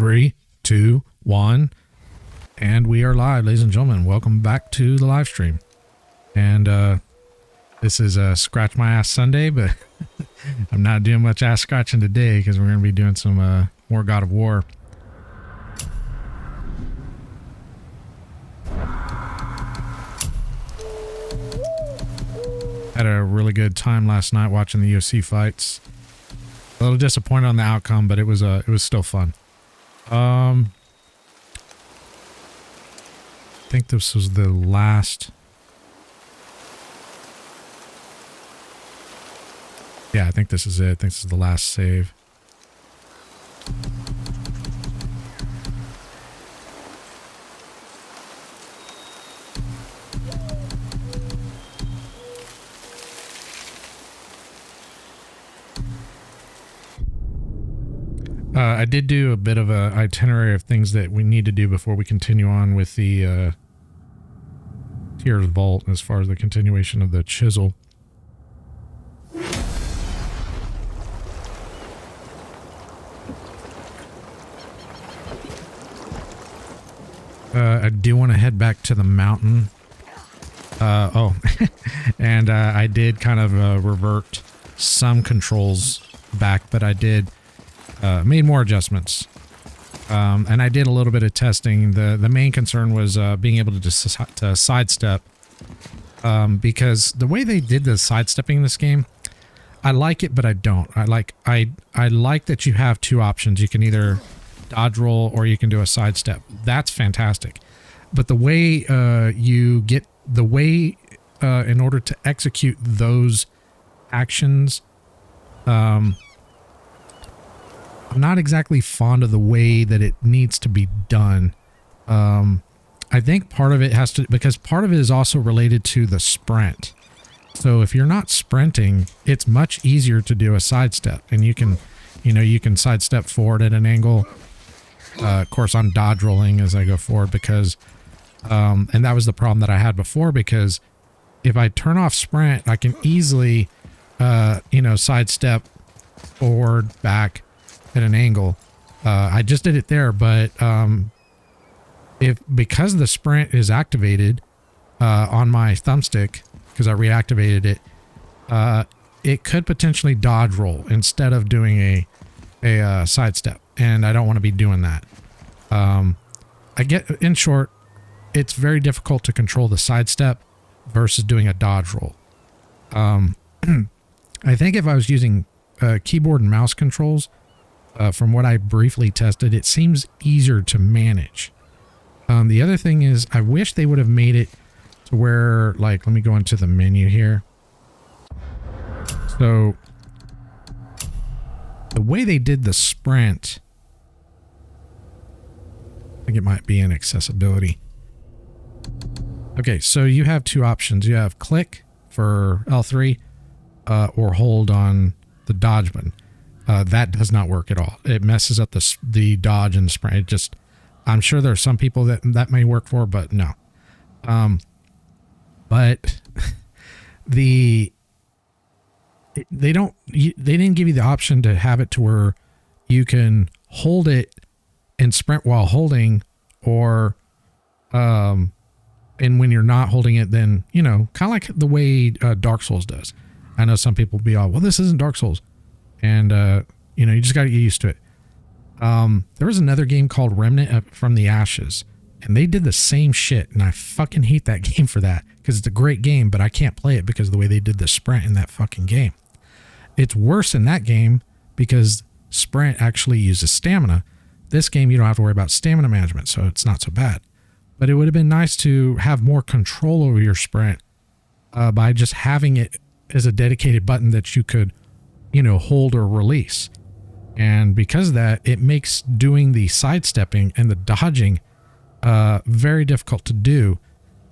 3, 2, 1, and we are live, ladies and gentlemen. Welcome back to the live stream. And this is a Scratch My Ass Sunday, but I'm not doing much ass scratching today because we're going to be doing some more God of War. Had a really good time last night watching the UFC fights. A little disappointed on the outcome, but it was still fun. I think this was the last. Yeah, I think this is it. I think this is the last save. I did do a bit of a itinerary of things that we need to do before we continue on with the Tears Vault as far as the continuation of the chisel. I do want to head back to the mountain. And I did kind of revert some controls back, but I did made more adjustments. And I did a little bit of testing. The main concern was being able to sidestep, because the way they did the sidestepping in this game, I like it, but I don't. I like that you have two options. You can either dodge roll or you can do a sidestep. That's fantastic. But the way in order to execute those actions, I'm not exactly fond of the way that it needs to be done. I think part of it because part of it is also related to the sprint. So if you're not sprinting, it's much easier to do a sidestep, and you can sidestep forward at an angle. Of course, I'm dodge rolling as I go forward because, and that was the problem that I had before, because if I turn off sprint, I can easily, sidestep forward, back, at an angle. I just did it there, but because the sprint is activated on my thumbstick, because I reactivated it, it could potentially dodge roll instead of doing a sidestep, and I don't want to be doing that. In short, it's very difficult to control the sidestep versus doing a dodge roll. I think if I was using keyboard and mouse controls, from what I briefly tested, it seems easier to manage. The other thing is, I wish they would have made it to where, like, let me go into the menu here. So, the way they did the sprint, I think it might be in accessibility. Okay, so you have two options. You have click for L3, or hold on the dodge button. That does not work at all. It messes up the dodge and the sprint. I'm sure there are some people that may work for, but no. But they didn't give you the option to have it to where you can hold it and sprint while holding, or and when you're not holding it, then kind of like the way Dark Souls does. I know some people will be all, well, this isn't Dark Souls. And, you just got to get used to it. There was another game called Remnant from the Ashes, and they did the same shit. And I fucking hate that game for that, because it's a great game, but I can't play it because of the way they did the sprint in that fucking game. It's worse in that game because sprint actually uses stamina. This game, you don't have to worry about stamina management, so it's not so bad. But it would have been nice to have more control over your sprint by just having it as a dedicated button that you could hold or release. And because of that, it makes doing the sidestepping and the dodging very difficult to do.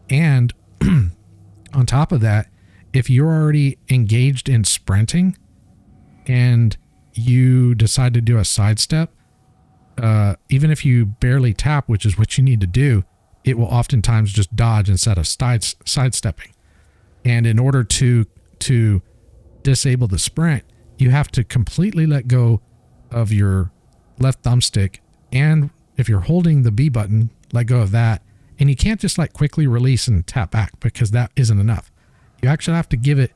And on top of that, if you're already engaged in sprinting and you decide to do a sidestep, even if you barely tap, which is what you need to do, it will oftentimes just dodge instead of sidestepping. And in order to disable the sprint, you have to completely let go of your left thumbstick And if you're holding the B button, let go of that. And you can't just like quickly release and tap back because that isn't enough. You actually have to give it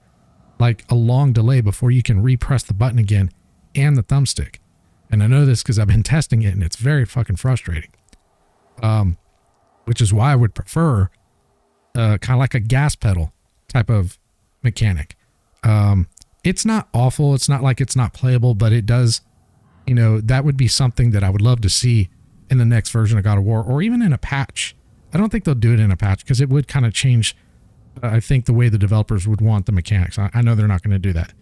like a long delay before you can repress the button again and the thumbstick. And I know this because I've been testing it and it's very fucking frustrating. Which is why I would prefer kind of like a gas pedal type of mechanic. It's not awful. It's not like it's not playable, but it does, you know, that would be something that I would love to see in the next version of God of War, or even in a patch. I don't think they'll do it in a patch because it would kind of change, I think, the way the developers would want the mechanics. I know they're not going to do that.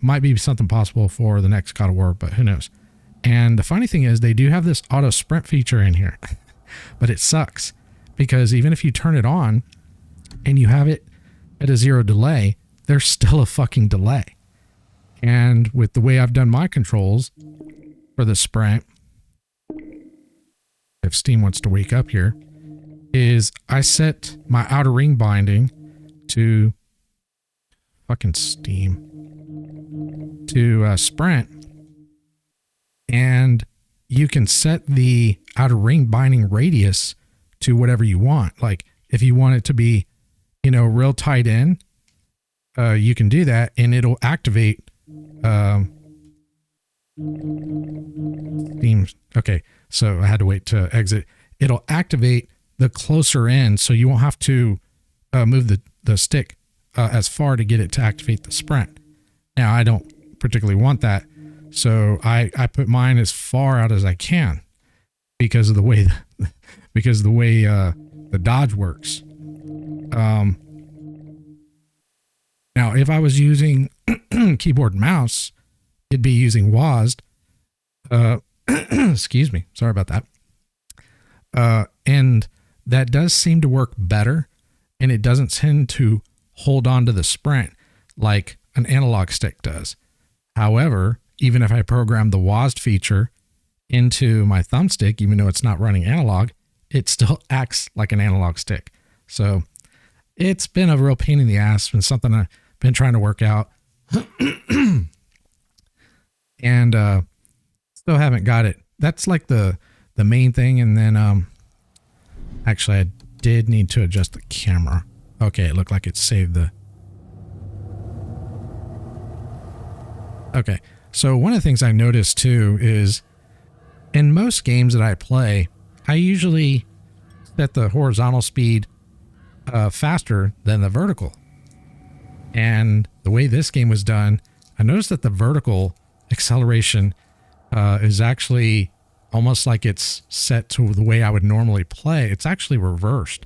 Might be something possible for the next God of War, but who knows? And the funny thing is they do have this auto sprint feature in here, but it sucks because even if you turn it on and you have it at a 0 delay, there's still a fucking delay. And with the way I've done my controls for the sprint, if Steam wants to wake up here, is I set my outer ring binding to fucking Steam to sprint, and you can set the outer ring binding radius to whatever you want. Like if you want it to be, you know, real tight in, you can do that and it'll activate Steam. Okay, so I had to wait to exit. It'll activate the closer end, so you won't have to move the stick as far to get it to activate the sprint. Now, I don't particularly want that, so I put mine as far out as I can because of the way the dodge works. Now, if I was using keyboard and mouse, it'd be using WASD. Excuse me. Sorry about that. And that does seem to work better, and it doesn't tend to hold on to the sprint like an analog stick does. However, even if I program the WASD feature into my thumbstick, even though it's not running analog, it still acts like an analog stick. So it's been a real pain in the ass and something I've been trying to work out. And still haven't got it. That's like the main thing. And then actually I did need to adjust the camera. Okay, it looked like it saved the... Okay, so one of the things I noticed too is in most games that I play, I usually set the horizontal speed faster than the vertical. And the way this game was done, I noticed that the vertical acceleration is actually almost like it's set to the way I would normally play. It's actually reversed.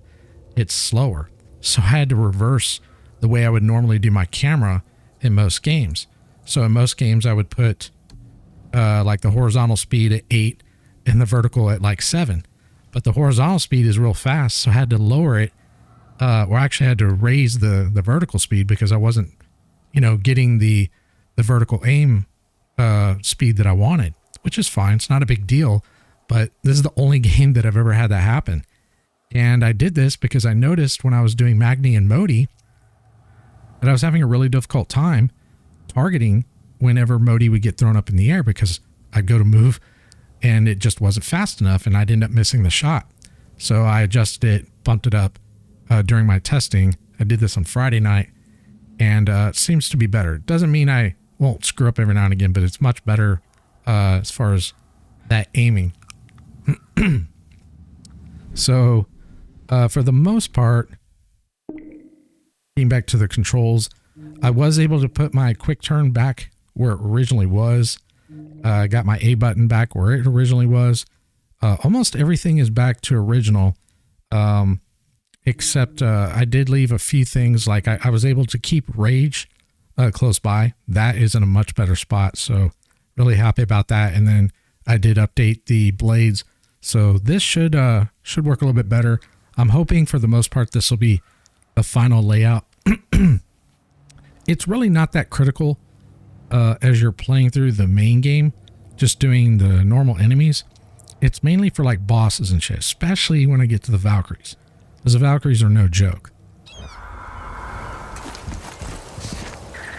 It's slower. So I had to reverse the way I would normally do my camera in most games. So in most games, I would put like the horizontal speed at 8 and the vertical at like 7. But the horizontal speed is real fast, so I had to lower it. Or actually I had to raise the vertical speed because I wasn't, you know, getting the vertical aim speed that I wanted, which is fine. It's not a big deal, but this is the only game that I've ever had that happen. And I did this because I noticed when I was doing Magni and Modi that I was having a really difficult time targeting whenever Modi would get thrown up in the air because I'd go to move and it just wasn't fast enough and I'd end up missing the shot. So I adjusted it, bumped it up during my testing. I did this on Friday night and it seems to be better. It doesn't mean I won't screw up every now and again, but it's much better as far as that aiming. So for the most part, getting back to the controls, I was able to put my quick turn back where it originally was. I got my A button back where it originally was. Almost everything is back to original, except I did leave a few things. Like I was able to keep Rage close by. That is in a much better spot, so really happy about that. And then I did update the blades, so this should work a little bit better. I'm hoping for the most part this will be the final layout. It's really not that critical as you're playing through the main game, just doing the normal enemies. It's mainly for like bosses and shit, especially when I get to the Valkyries, because the Valkyries are no joke.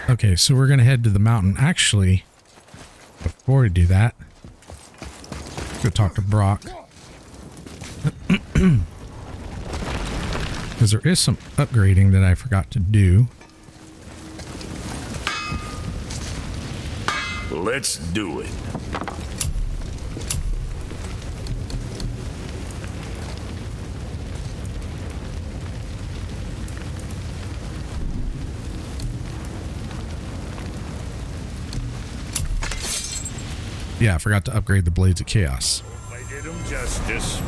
Okay, so we're going to head to the mountain. Actually, before we do that, Go talk to Brock. Because there is some upgrading that I forgot to do. Let's do it. Yeah, I forgot to upgrade the Blades of Chaos. I did him justice.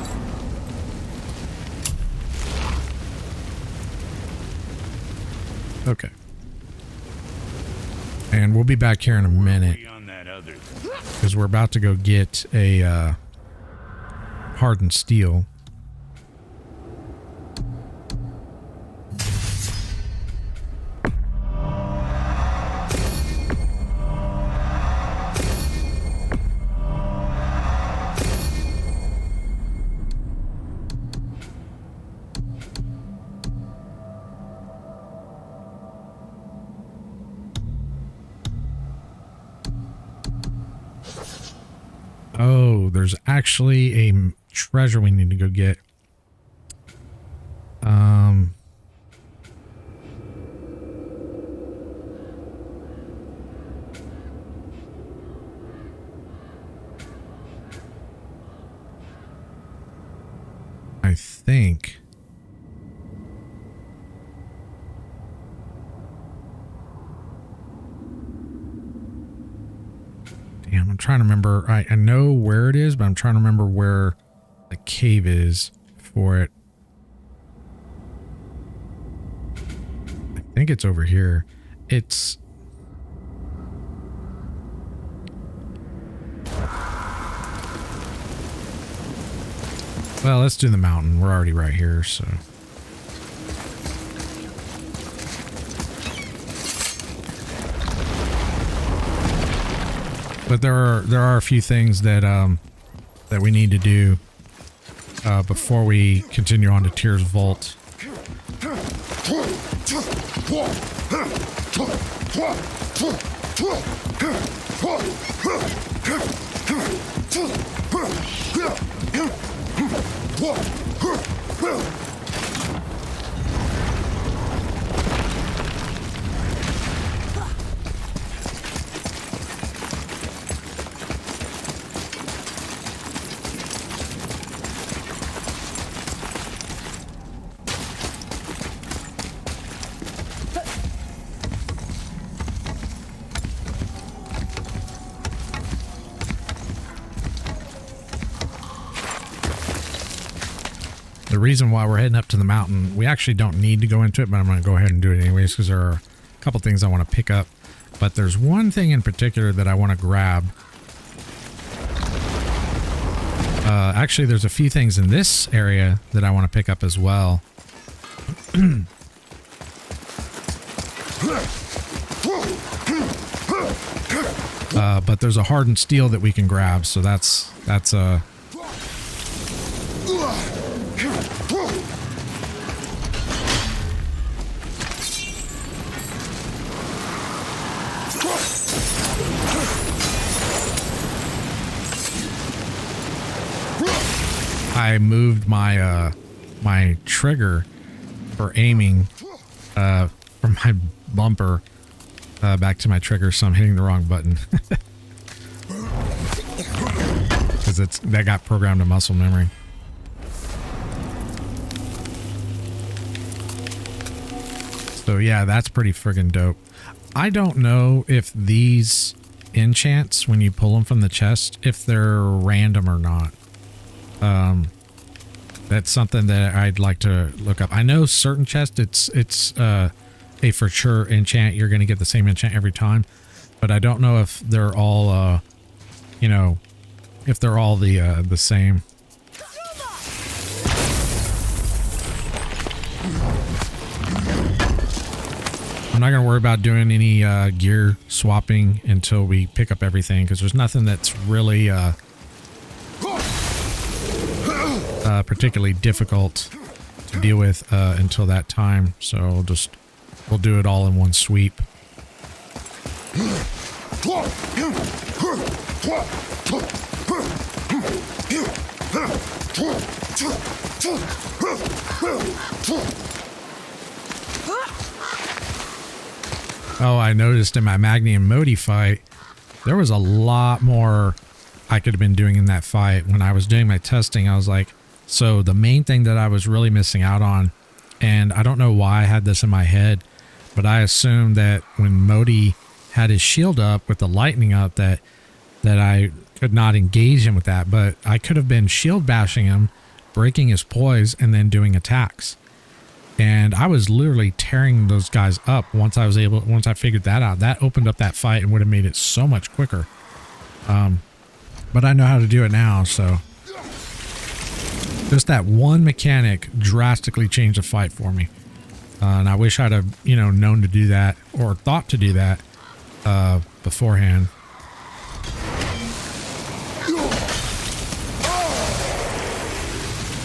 Okay. And we'll be back here in a minute. Because we're about to go get a hardened steel. Oh, there's actually a treasure we need to go get. I think. Damn, I'm trying to remember. I know where it is, but I'm trying to remember where the cave is for it. I think it's over here. It's... Well, let's do the mountain. We're already right here, so... But there are a few things that that we need to do before we continue on to Tyr's Vault. The reason why we're heading up to the mountain, we actually don't need to go into it, but I'm going to go ahead and do it anyways because there are a couple things I want to pick up. But there's one thing in particular that I want to grab. Actually, there's a few things in this area that I want to pick up as well. But there's a hardened steel that we can grab, so that's I moved my my trigger for aiming from my bumper back to my trigger, so I'm hitting the wrong button. Because that got programmed to muscle memory. So yeah, that's pretty friggin' dope. I don't know if these enchants, when you pull them from the chest, if they're random or not. That's something that I'd like to look up. I know certain chests, it's a for sure enchant. You're going to get the same enchant every time, but I don't know if they're all, you know, if they're all the same. I'm not going to worry about doing any gear swapping until we pick up everything, because there's nothing that's really particularly difficult to deal with until that time. So we'll do it all in one sweep. Oh, I noticed in my Magni and Modi fight, there was a lot more I could have been doing in that fight. When I was doing my testing, I was like, so the main thing that I was really missing out on, and I don't know why I had this in my head, but I assumed that when Modi had his shield up with the lightning up that I could not engage him with that, but I could have been shield bashing him, breaking his poise, and then doing attacks. And I was literally tearing those guys up once I figured that out. That opened up that fight and would have made it so much quicker. But I know how to do it now, so just that one mechanic drastically changed the fight for me. And I wish I'd have, known to do that or thought to do that beforehand.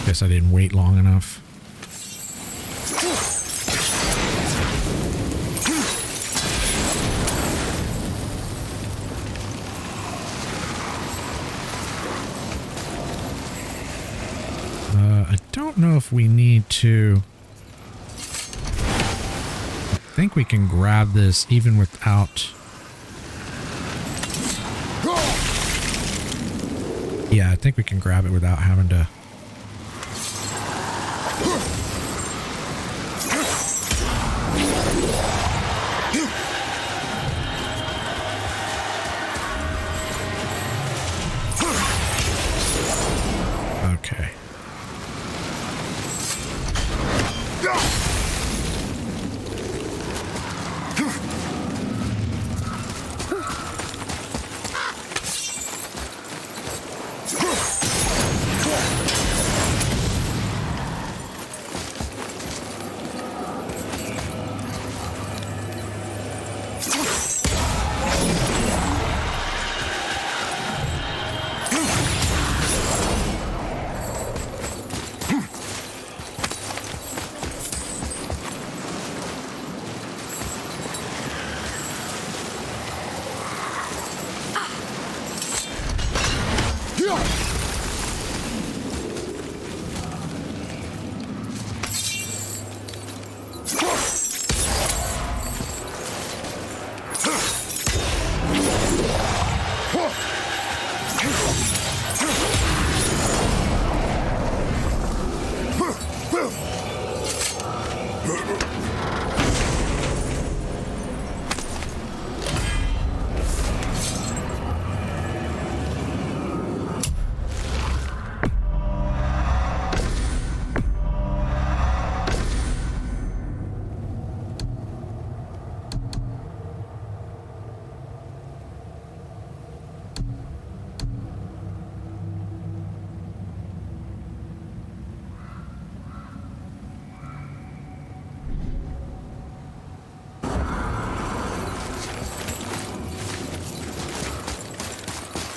Guess I didn't wait long enough. I don't know if we need to. I think we can grab this even without. Yeah, I think we can grab it without having to. Okay.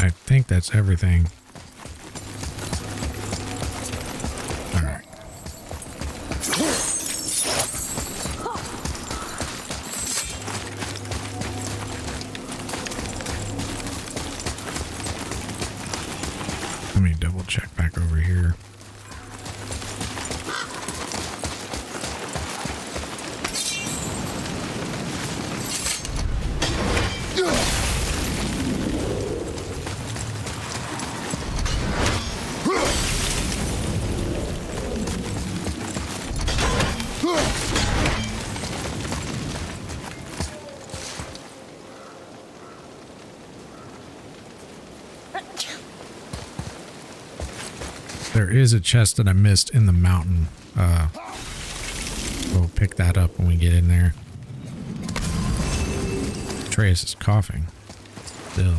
I think that's everything. All right. Let me double check back over here. There is a chest that I missed in the mountain. We'll pick that up when we get in there. Atreus is coughing. Still.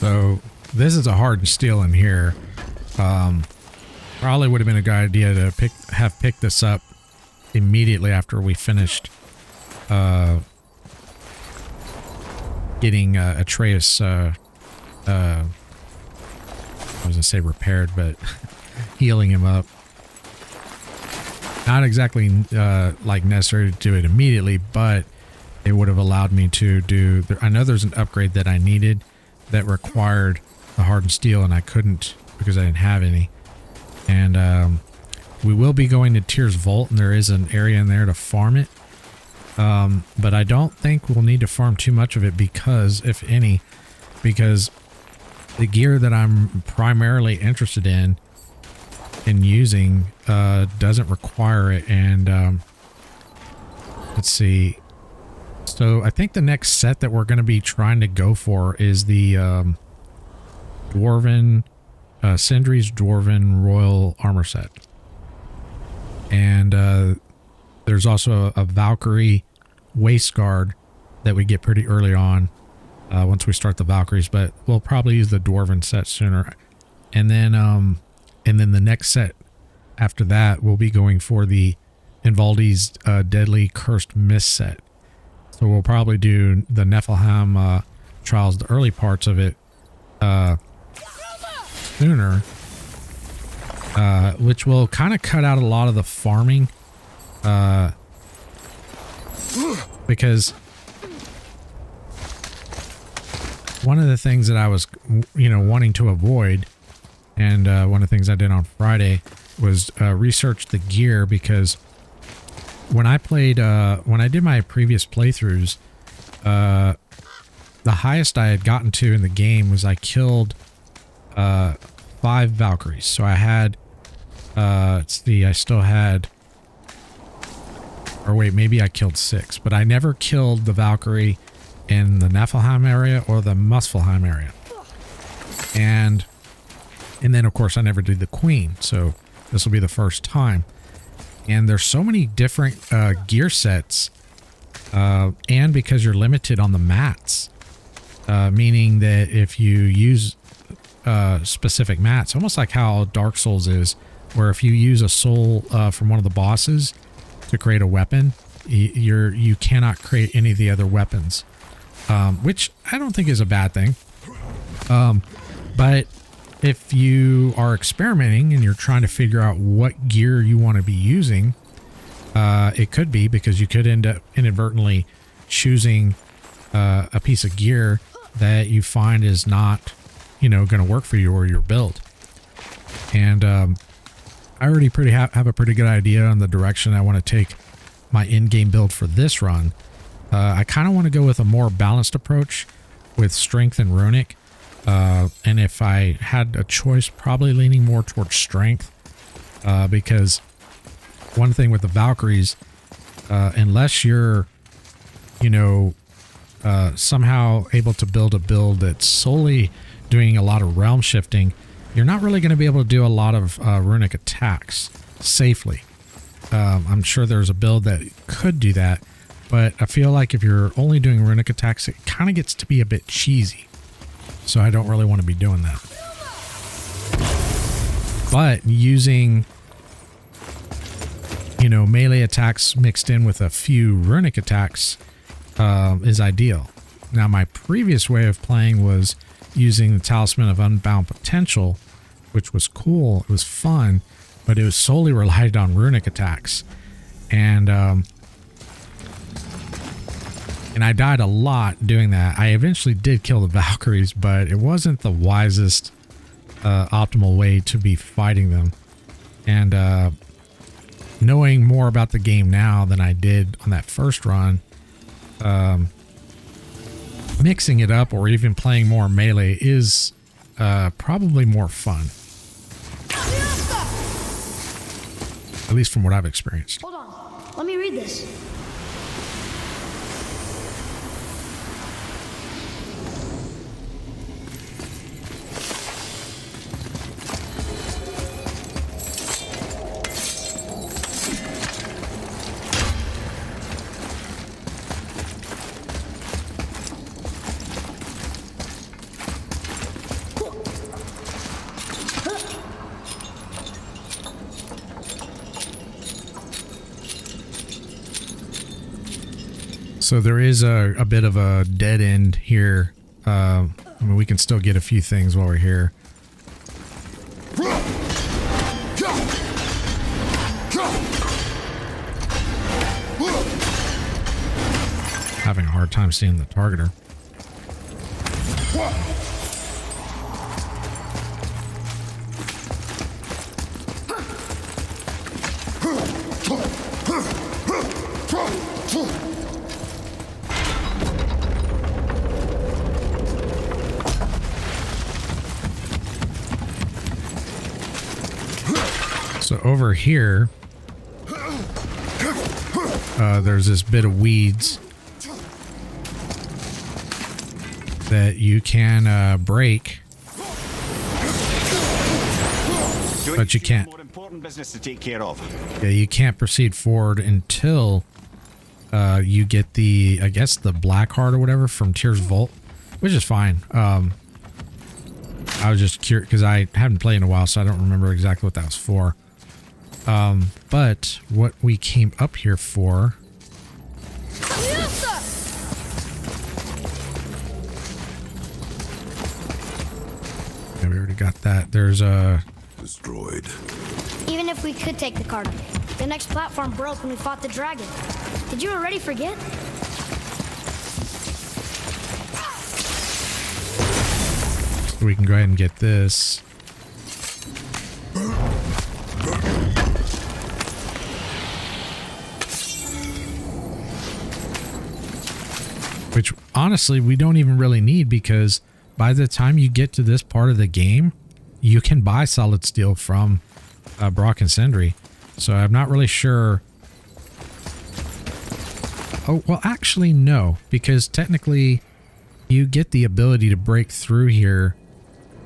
So this is a hardened steel in here. Probably would have been a good idea to have picked this up immediately after we finished getting Atreus I was gonna say repaired, but healing him up. Not exactly like necessary to do it immediately, but it would have allowed me to do. I know there's an upgrade that I needed that required the hardened steel, and I couldn't because I didn't have any. And we will be going to Tyr's Vault, and there is an area in there to farm it. But I don't think we'll need to farm too much of it because, if any, because the gear that I'm primarily interested in using doesn't require it. And let's see. So I think the next set that we're going to be trying to go for is the Dwarven Sindri's Dwarven Royal Armor set. And there's also a Valkyrie waist guard that we get pretty early on once we start the Valkyries, but we'll probably use the Dwarven set sooner. And then the next set after that, we'll be going for the Invaldi's Deadly Cursed Mist set. So we'll probably do the Nephalheim trials, the early parts of it, sooner, which will kind of cut out a lot of the farming, because one of the things that I was, wanting to avoid, and one of the things I did on Friday was research the gear, because when I played, when I did my previous playthroughs, the highest I had gotten to in the game was I killed 5 Valkyries. So I had, I still had, or wait, maybe I killed 6, but I never killed the Valkyrie in the Nephalheim area or the Muspelheim area. And then of course I never did the Queen. So this will be the first time. And there's so many different gear sets, and because you're limited on the mats, meaning that if you use specific mats, almost like how Dark Souls is, where if you use a soul from one of the bosses to create a weapon, you cannot create any of the other weapons, which I don't think is a bad thing. But if you are experimenting and you're trying to figure out what gear you want to be using, it could be because you could end up inadvertently choosing a piece of gear that you find is not, going to work for you or your build. And I already have a pretty good idea on the direction I want to take my in-game build for this run. I kind of want to go with a more balanced approach with strength and runic. And if I had a choice, probably leaning more towards strength, because one thing with the Valkyries, unless you're, somehow able to build a build that's solely doing a lot of realm shifting, you're not really going to be able to do a lot of runic attacks safely. I'm sure there's a build that could do that, but I feel like if you're only doing runic attacks, it kind of gets to be a bit cheesy. So I don't really want to be doing that. But using, melee attacks mixed in with a few runic attacks is ideal. Now, my previous way of playing was using the Talisman of Unbound potential, which was cool. It was fun, but it was solely relied on runic attacks. And I died a lot doing that. I eventually did kill the Valkyries, but it wasn't the wisest, optimal way to be fighting them. And knowing more about the game now than I did on that first run, mixing it up or even playing more melee is probably more fun. At least from what I've experienced. Hold on. Let me read this. So there is a bit of a dead end here. I mean, we can still get a few things while we're here. Having a hard time seeing the targeter. So over here, there's this bit of weeds that you can break, but you can't. More important business to take care of. Yeah, you can't proceed forward until you get the, I guess, the black heart or whatever from Tyr's Vault, which is fine. I was just curious because I haven't played in a while, so I don't remember exactly what that was for. But what we came up here for. Yeah, we already got that. There's a Destroyed. Even if we could take the card, the next platform broke when we fought the dragon. Did you already forget? We can go ahead and get this. Which honestly we don't even really need, because by the time you get to this part of the game, you can buy solid steel from Brock and Sindri. So I'm not really sure. Oh, well, actually, no, because technically you get the ability to break through here.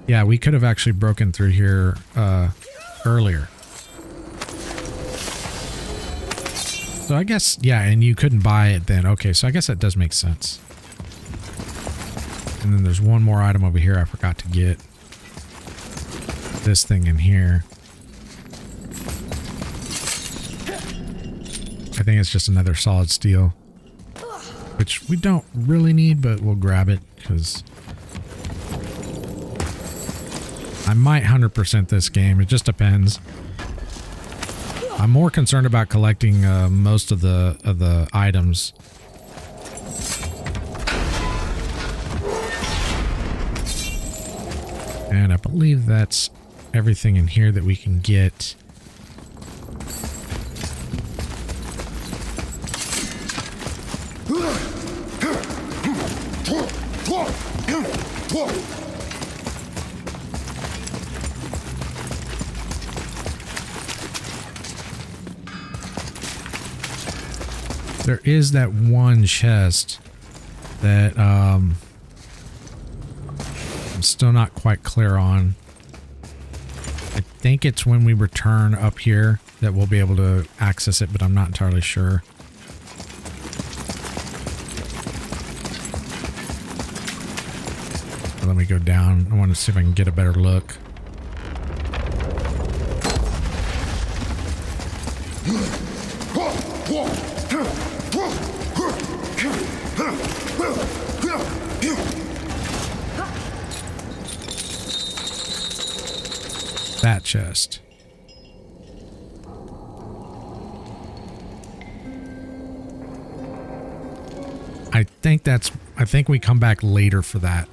Yeah, we could have actually broken through here earlier. So I guess, yeah, and you couldn't buy it then. Okay, so I guess that does make sense. And then there's one more item over here I forgot to get. This thing in here. I think it's just another solid steel, which we don't really need, but we'll grab it because I might 100% this game. It just depends. I'm more concerned about collecting most of the items. And I believe that's everything in here that we can get. There is that one chest that I'm still not quite clear on. I think it's when we return up here that we'll be able to access it, but I'm not entirely sure. Let me go down. I want to see if I can get a better look. That chest. I think we come back later for that.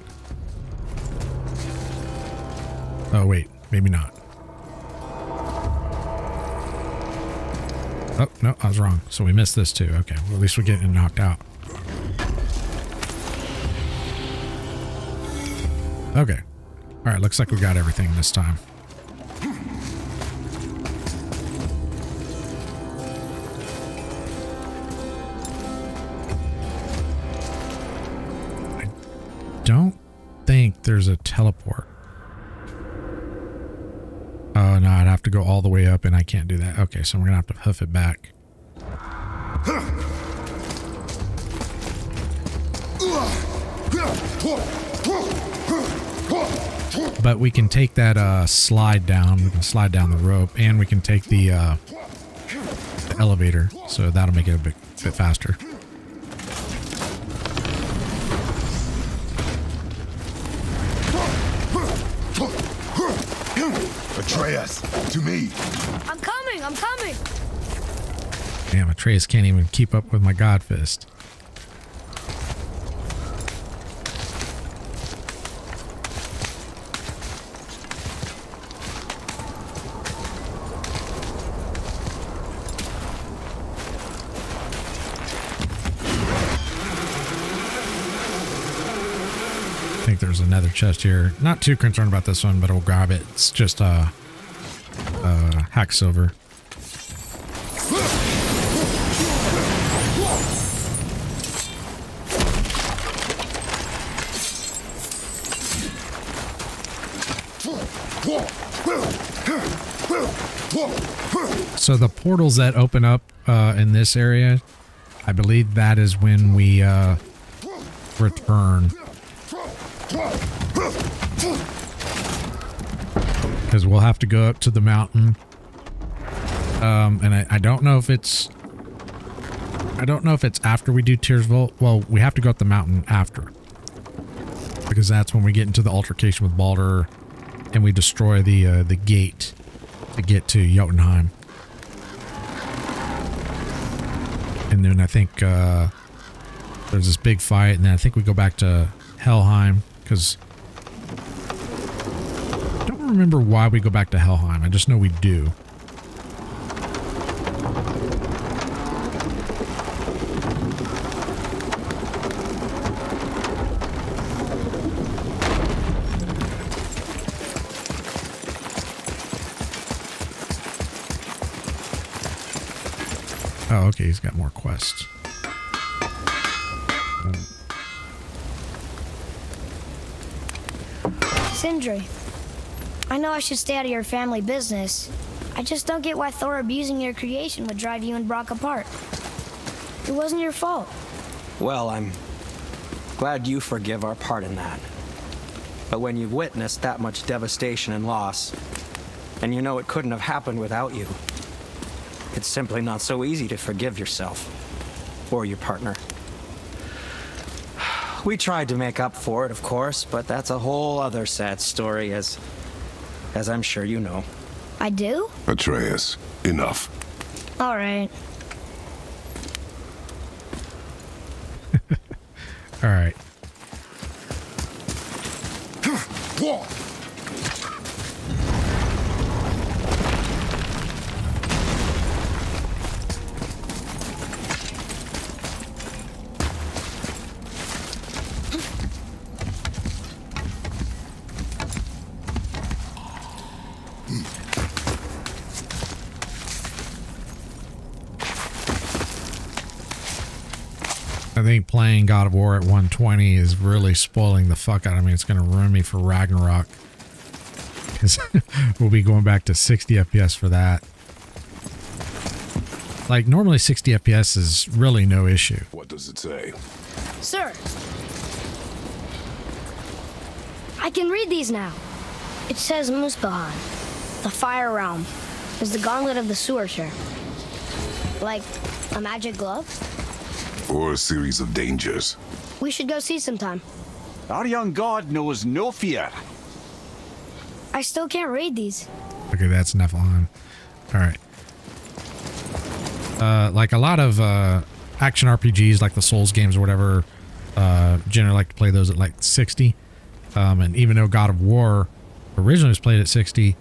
Oh, wait, maybe not. Oh, no, I was wrong. So we missed this too. Okay, well, at least we're getting knocked out. Okay. All right, looks like we got everything this time. I don't think there's a teleport. Oh, no, I'd have to go all the way up, and I can't do that. Okay, so we're going to have to hoof it back. But we can take that slide down. We can slide down the rope, and we can take the elevator, so that'll make it a bit faster. Atreus, to me. I'm coming, I'm coming. Damn, Atreus can't even keep up with my God Fist. I think there's another chest here. Not too concerned about this one, but I'll grab it. It's just hack silver. So the portals that open up in this area, I believe that is when we return. Because we'll have to go up to the mountain. And I don't know if it's... I don't know if it's after we do Tears Vault. Well, we have to go up the mountain after. Because that's when we get into the altercation with Baldur and we destroy the gate to get to Jotunheim. And then I think there's this big fight, and then I think we go back to Helheim, because I don't remember why we go back to Helheim. I just know we do. Oh, okay, he's got more quests. Sindri, I know I should stay out of your family business. I just don't get why Thor abusing your creation would drive you and Brock apart. It wasn't your fault. Well, I'm glad you forgive our part in that. But when you've witnessed that much devastation and loss, and you know it couldn't have happened without you, it's simply not so easy to forgive yourself or your partner. We tried to make up for it, of course, but that's a whole other sad story, as I'm sure you know. I do? Atreus, enough. All right. All right. I think playing God of War at 120 is really spoiling the fuck out of me. It's going to ruin me for Ragnarok, because we'll be going back to 60 FPS for that. Like, normally 60 FPS is really no issue. What does it say? Sir, I can read these now. It says Muspelheim, the Fire Realm, is the gauntlet of the Sewersher. Like a magic glove? Or a series of dangers. We should go see sometime. Our young god knows no fear. I still can't read these. Okay, that's Nephilim. All right. Like a lot of action RPGs, like the Souls games or whatever, generally like to play those at like 60. And even though God of War originally was played at 60,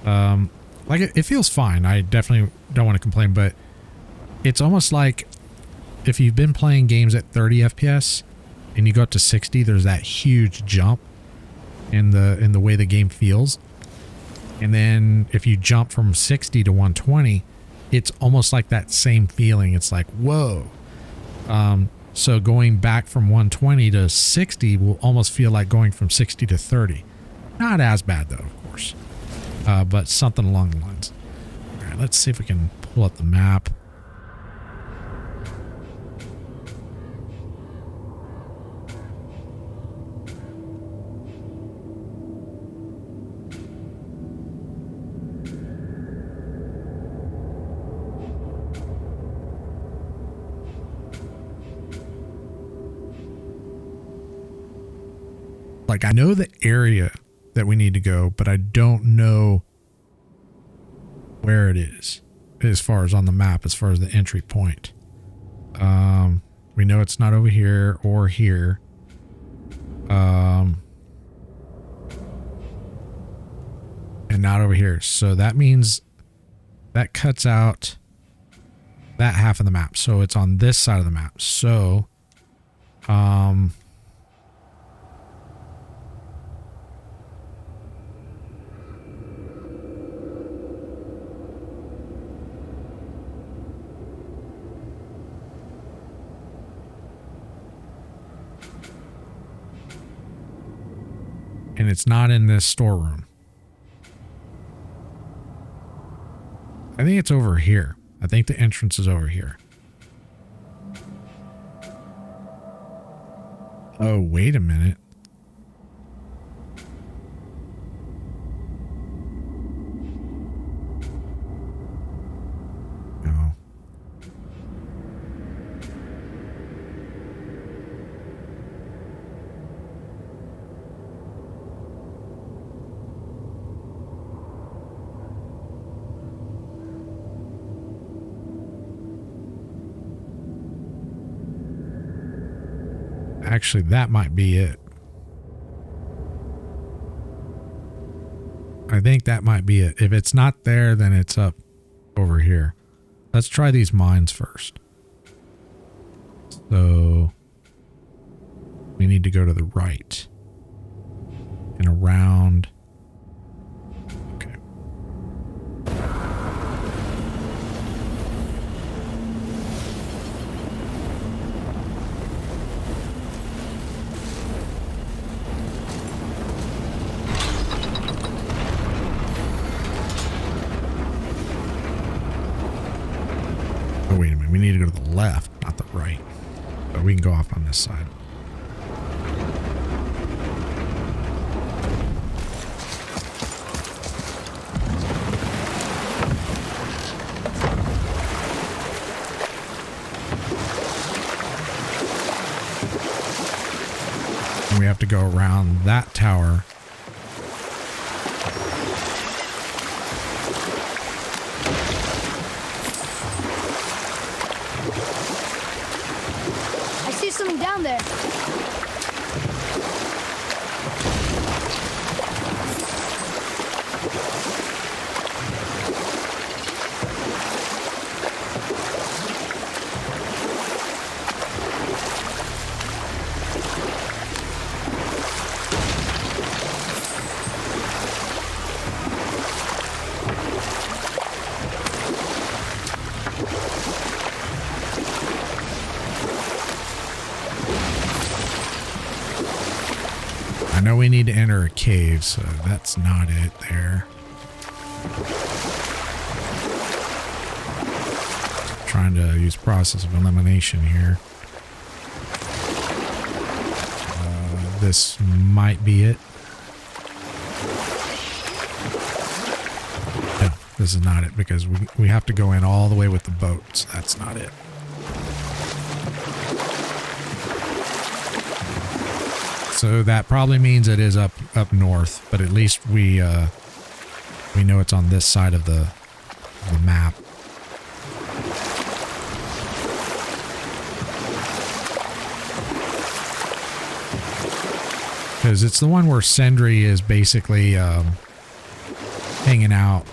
like it feels fine. I definitely don't want to complain, but it's almost like if you've been playing games at 30 FPS and you go up to 60, there's that huge jump in the way the game feels. And then if you jump from 60 to 120, it's almost like that same feeling. It's like, whoa. So going back from 120 to 60 will almost feel like going from 60 to 30. Not as bad though, of course. But something along the lines. All right, let's see if we can pull up the map. Like, I know the area that we need to go, but I don't know where it is as far as on the map, as far as the entry point. We know it's not over here or here. And not over here. So that means that cuts out that half of the map. So it's on this side of the map. So, and it's not in this storeroom. I think it's over here. I think the entrance is over here. Oh, wait a minute. No. Actually, that might be it. I think that might be it. If it's not there, then it's up over here. Let's try these mines first. So we need to go to the right and around. Okay. Oh, wait a minute. We need to go to the left, not the right. But we can go off on this side. And we have to go around that tower. I see something down there. I know we need to enter a cave, so that's not it there. Trying to use process of elimination here. This might be it. No, this is not it because we have to go in all the way with the boat, so that's not it. So that probably means it is up north, but at least we know it's on this side of the map. Because it's the one where Sendri is basically hanging out.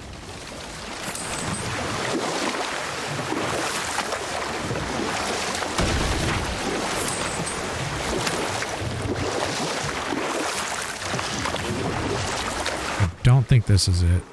I don't think this is it.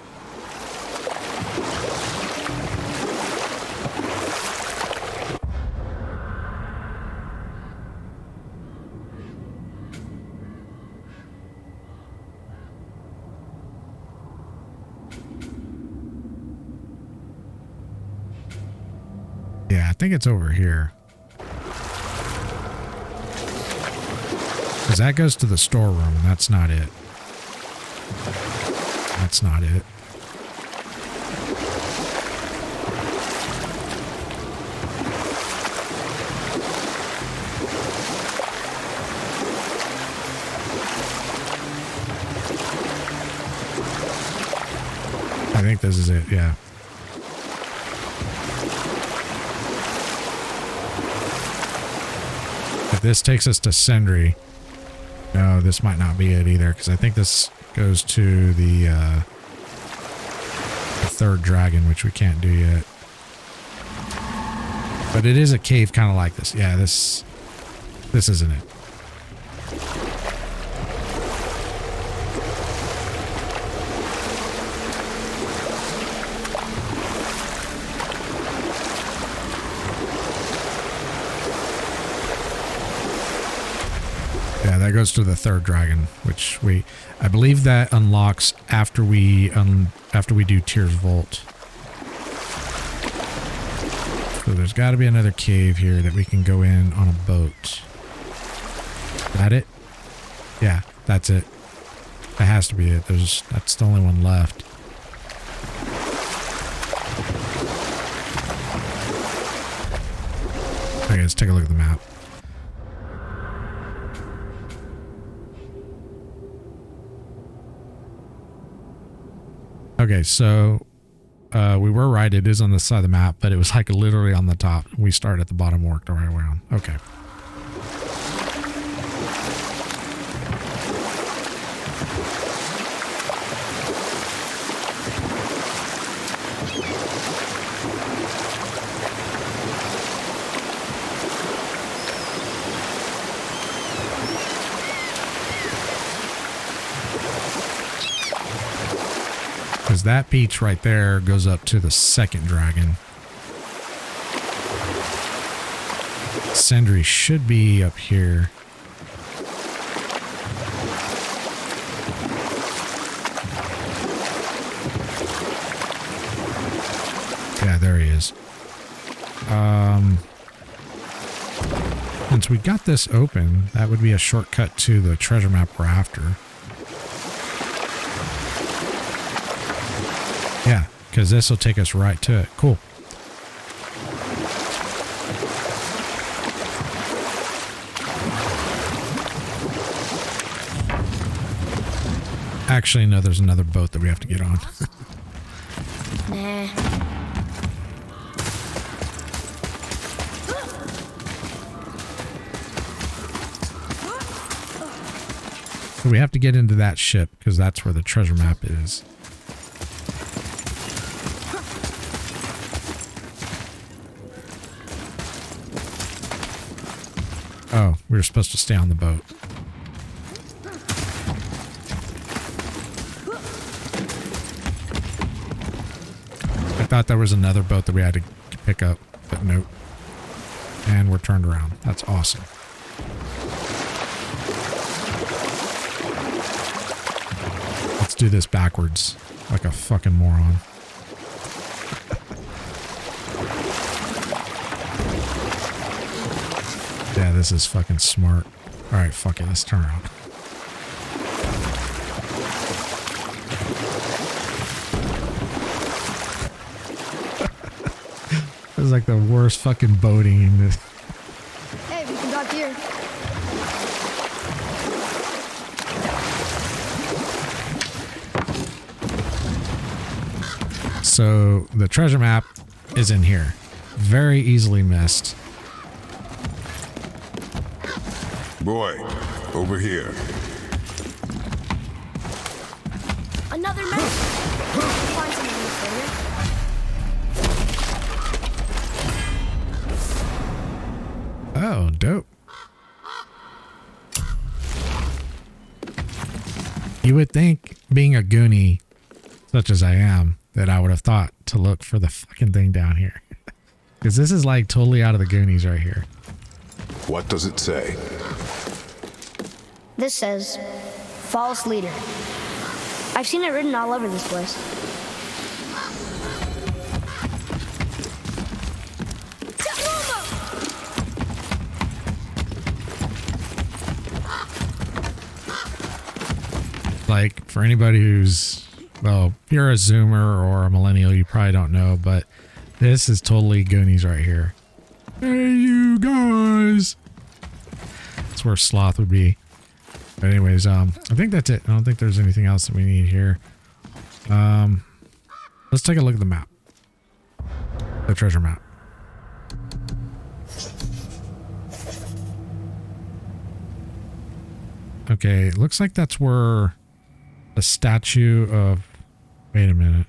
Yeah, I think it's over here. Because that goes to the storeroom, and that's not it. That's not it. I think this is it, yeah. this takes us to Sindri. No, this might not be it either, because I think this goes to the third dragon, which we can't do yet. But it is a cave kind of like this. Yeah, this isn't it. Yeah, that goes to the third dragon, which I believe that unlocks after we do Tyr's Vault. So there's got to be another cave here that we can go in on a boat. Is that it? Yeah, that's it. That has to be it. That's the only one left. Okay, let's take a look at the map. Okay, so we were right. It is on the side of the map, but it was like literally on the top. We start at the bottom, worked our way around. Okay. Because that beach right there goes up to the second dragon. Sindri should be up here. Yeah, there he is. Since we got this open, that would be a shortcut to the treasure map we're after. Yeah, because this will take us right to it. Cool. Actually, no, there's another boat that we have to get on. Nah. So we have to get into that ship because that's where the treasure map is. Oh, we were supposed to stay on the boat. I thought there was another boat that we had to pick up, but nope. And we're turned around. That's awesome. Let's do this backwards, like a fucking moron. Yeah, this is fucking smart. Alright, fuck it, let's turn around. This is like the worst fucking boating in this. Hey, we can dock here. So the treasure map is in here. Very easily missed. Boy, over here. Another map. Find something later. Oh, dope. You would think, being a Goonie, such as I am, that I would have thought to look for the fucking thing down here. Because this is like totally out of the Goonies right here. What does it say? This says, false leader. I've seen it written all over this place. Like, for anybody who's, well, if you're a Zoomer or a Millennial, you probably don't know, but this is totally Goonies right here. Hey, you guys! That's where Sloth would be. But anyways, I think that's it. I don't think there's anything else that we need here. Let's take a look at the map. The treasure map. Okay, it looks like that's where the statue of... Wait a minute.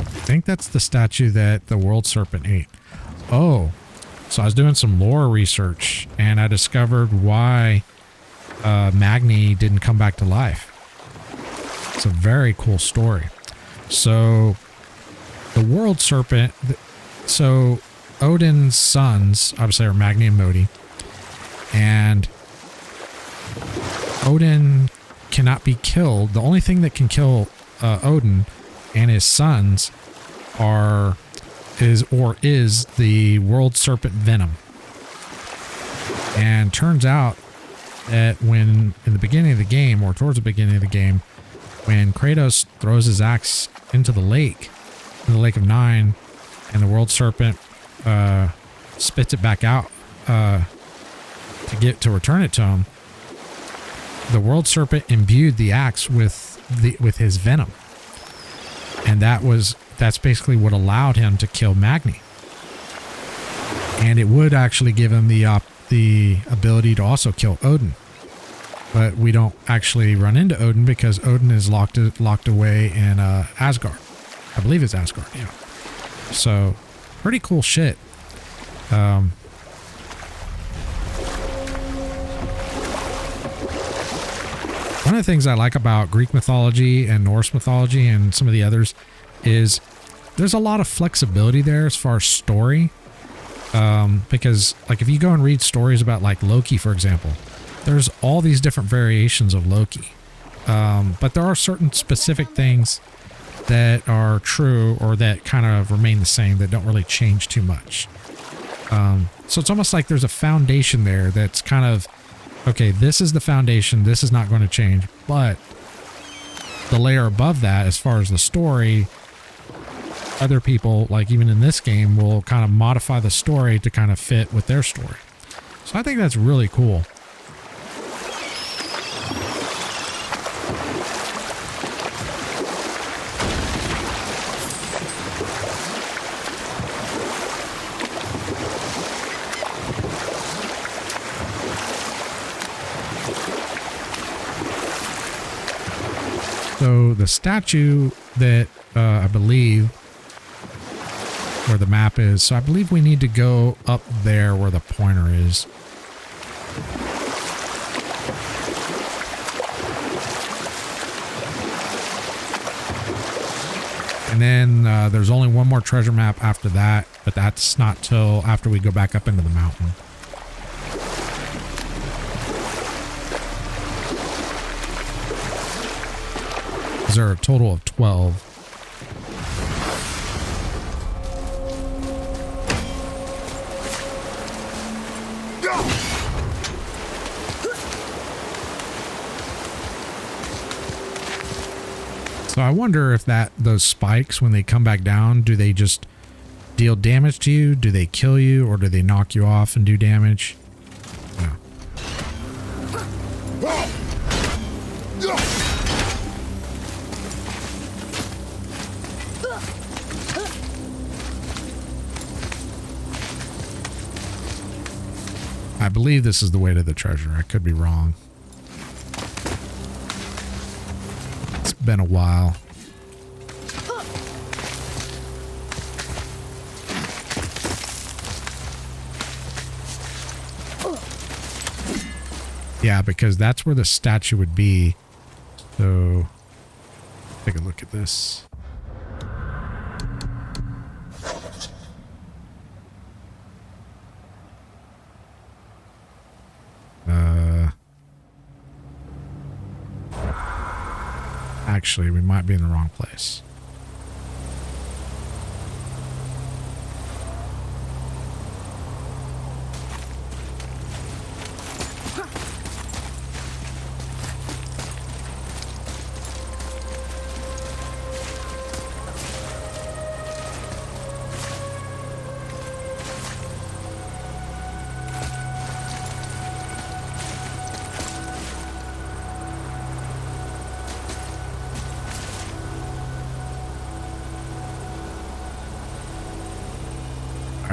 I think that's the statue that the World Serpent ate. Oh, so I was doing some lore research and I discovered why Magni didn't come back to life. It's a very cool story. So the World Serpent, so Odin's sons, obviously, are Magni and Modi, and Odin cannot be killed. The only thing that can kill Odin and his sons is the World Serpent venom. And turns out that when in the beginning of the game, or towards the beginning of the game, when Kratos throws his axe into the lake of Nine, and the World Serpent spits it back out to return it to him, the World Serpent imbued the axe with his venom, and that's basically what allowed him to kill Magni. And it would actually give him the ability to also kill Odin, but we don't actually run into Odin because Odin is locked away in Asgard. I believe it's Asgard. Yeah. So pretty cool shit. One of the things I like about Greek mythology and Norse mythology and some of the others is there's a lot of flexibility there as far as story. Because like if you go and read stories about like Loki, for example, there's all these different variations of Loki. But there are certain specific things that are true or that kind of remain the same, that don't really change too much. So it's almost like there's a foundation there that's kind of, okay, this is the foundation, this is not going to change, but the layer above that, as far as the story, other people, like even in this game, will kind of modify the story to kind of fit with their story. So I think that's really cool. So the statue that I believe where the map is, so I believe we need to go up there where the pointer is. And then there's only one more treasure map after that, but that's not till after we go back up into the mountain. There are a total of 12. So I wonder if those spikes, when they come back down, do they just deal damage to you? Do they kill you, or do they knock you off and do damage? No. I believe this is the way to the treasure. I could be wrong. It's been a while. Yeah, because that's where the statue would be. So, take a look at this. Actually, we might be in the wrong place.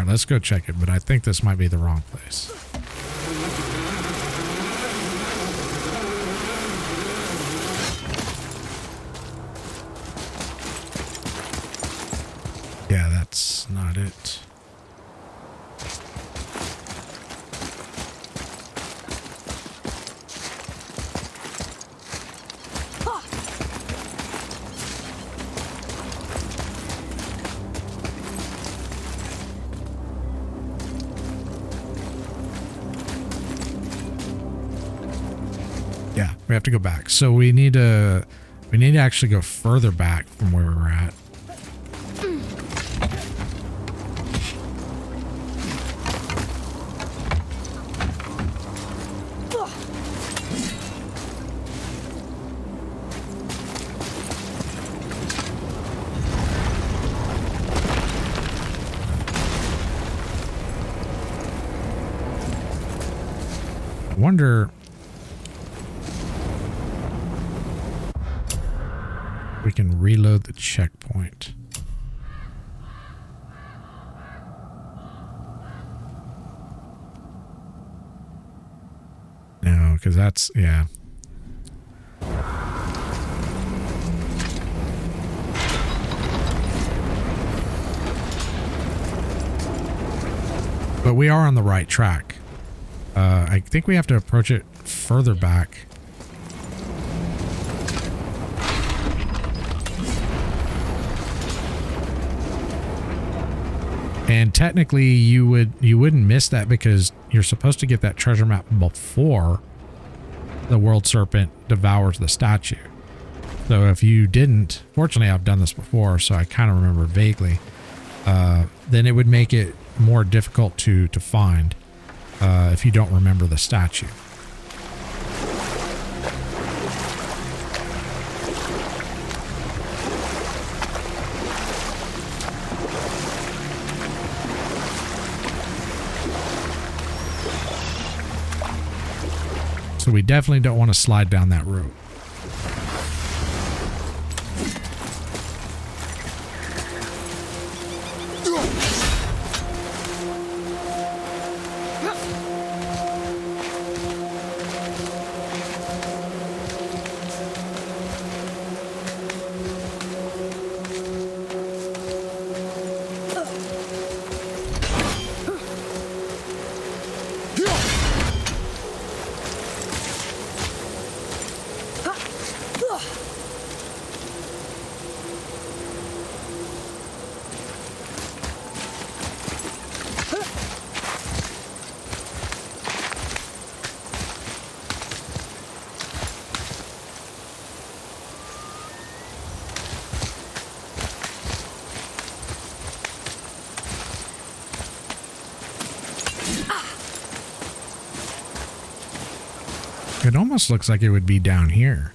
right, let's go check it, but I think this might be the wrong place. Yeah, that's not it. Yeah, we have to go back. So we need to actually go further back from where we were at. I wonder if we can reload the checkpoint. No, because that's, yeah. But we are on the right track. I think we have to approach it further back. And technically you wouldn't miss that because you're supposed to get that treasure map before the World Serpent devours the statue. So if you didn't, fortunately I've done this before, so I kind of remember vaguely, then it would make it more difficult to find if you don't remember the statue. So we definitely don't want to slide down that road. It almost looks like it would be down here.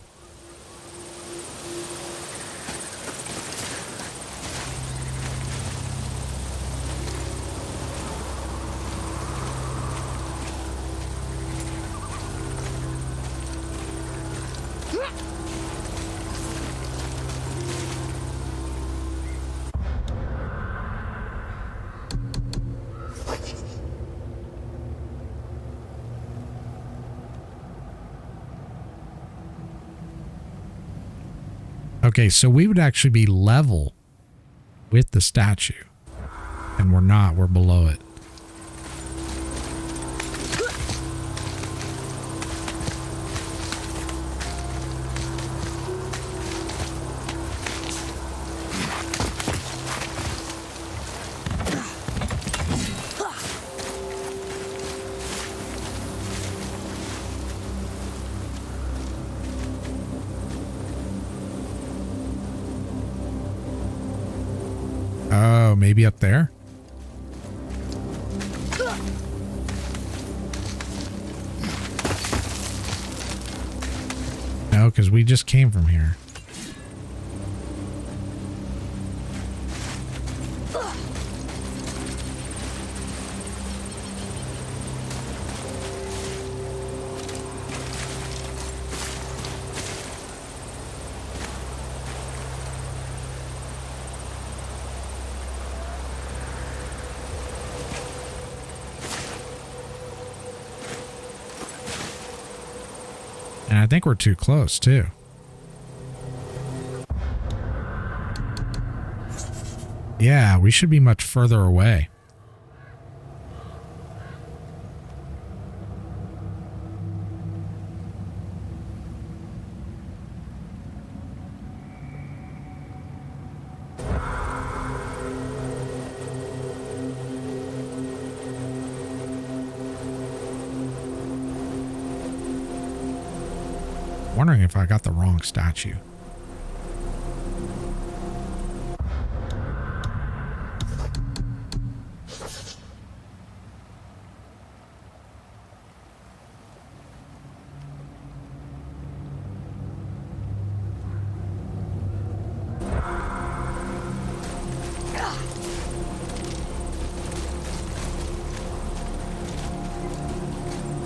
Okay, so we would actually be level with the statue. And we're not, we're below it. Oh, maybe up there? No, because we just came from here. I think we're too close, too. Yeah, we should be much further away. Wondering if I got the wrong statue.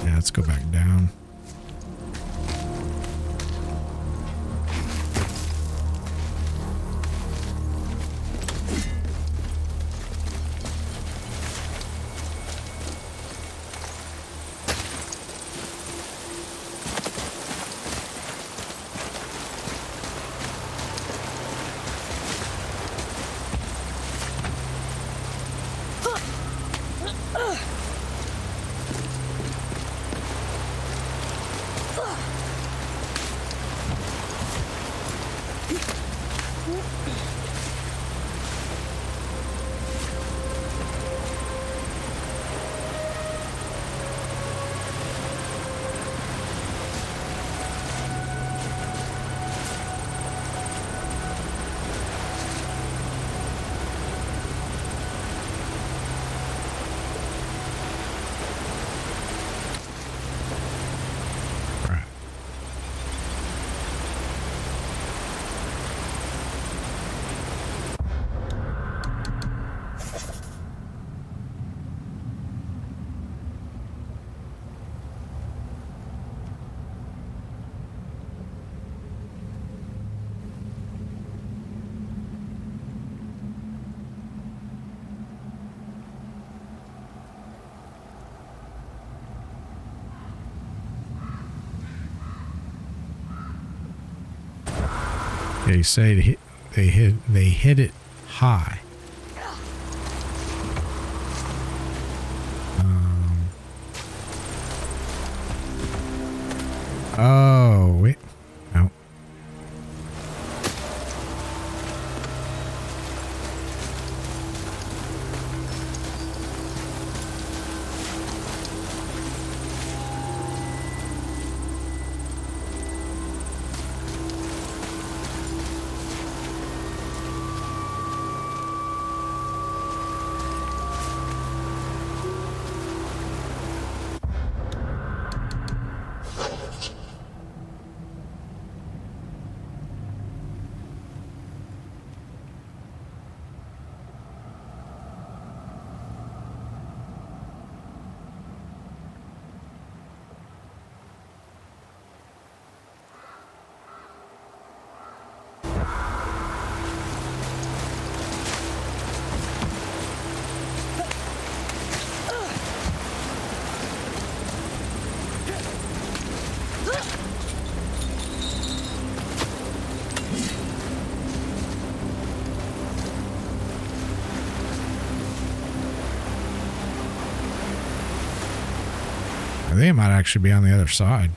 Yeah, let's go back down. They say they hit it high. Oh, wait. No. I think it might actually be on the other side.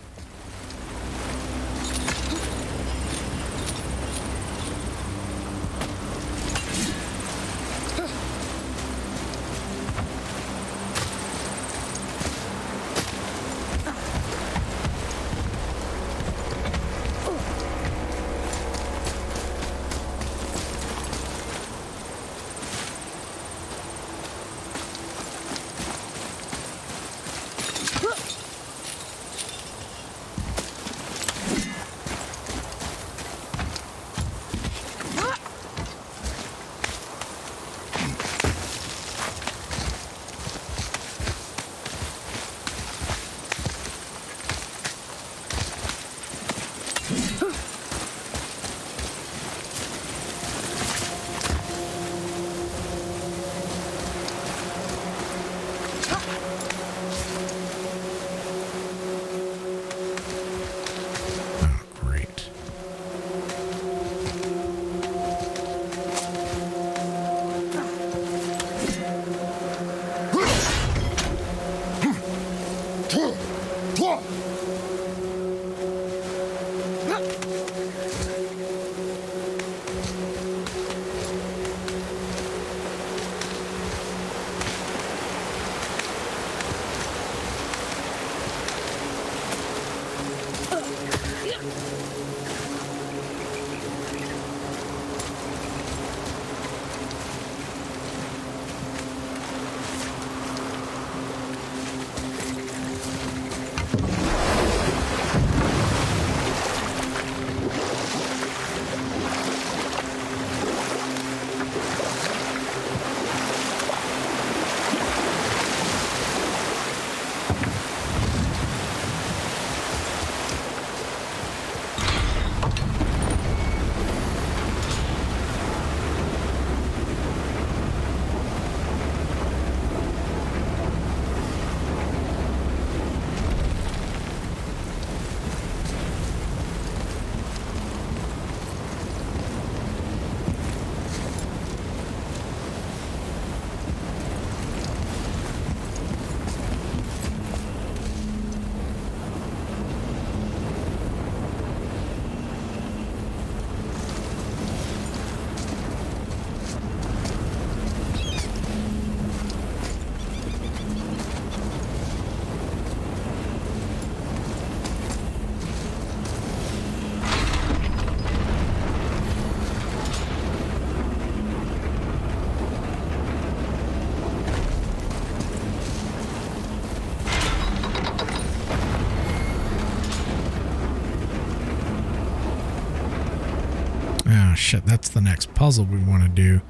Shit, that's the next puzzle we want to do.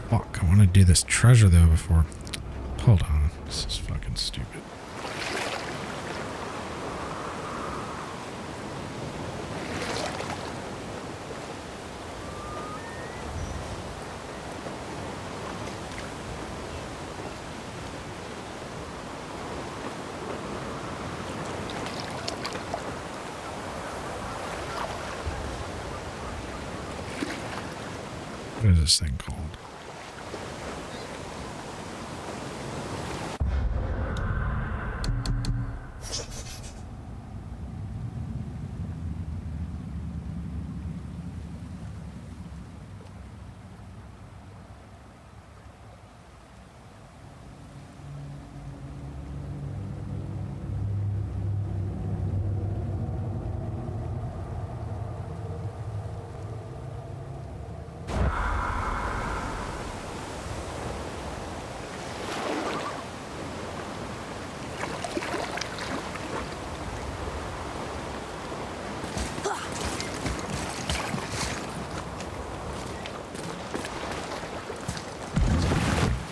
Fuck, I want to do this treasure though before. Hold on, this is fucking stupid. What is this thing called?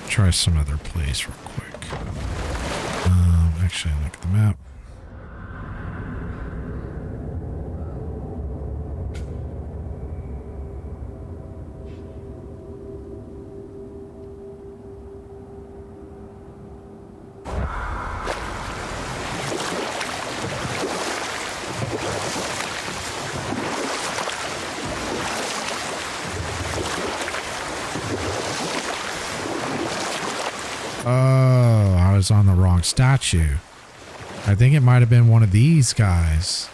Try some other place real quick. Actually, look at the map. Oh, I was on the wrong statue. I think it might have been one of these guys.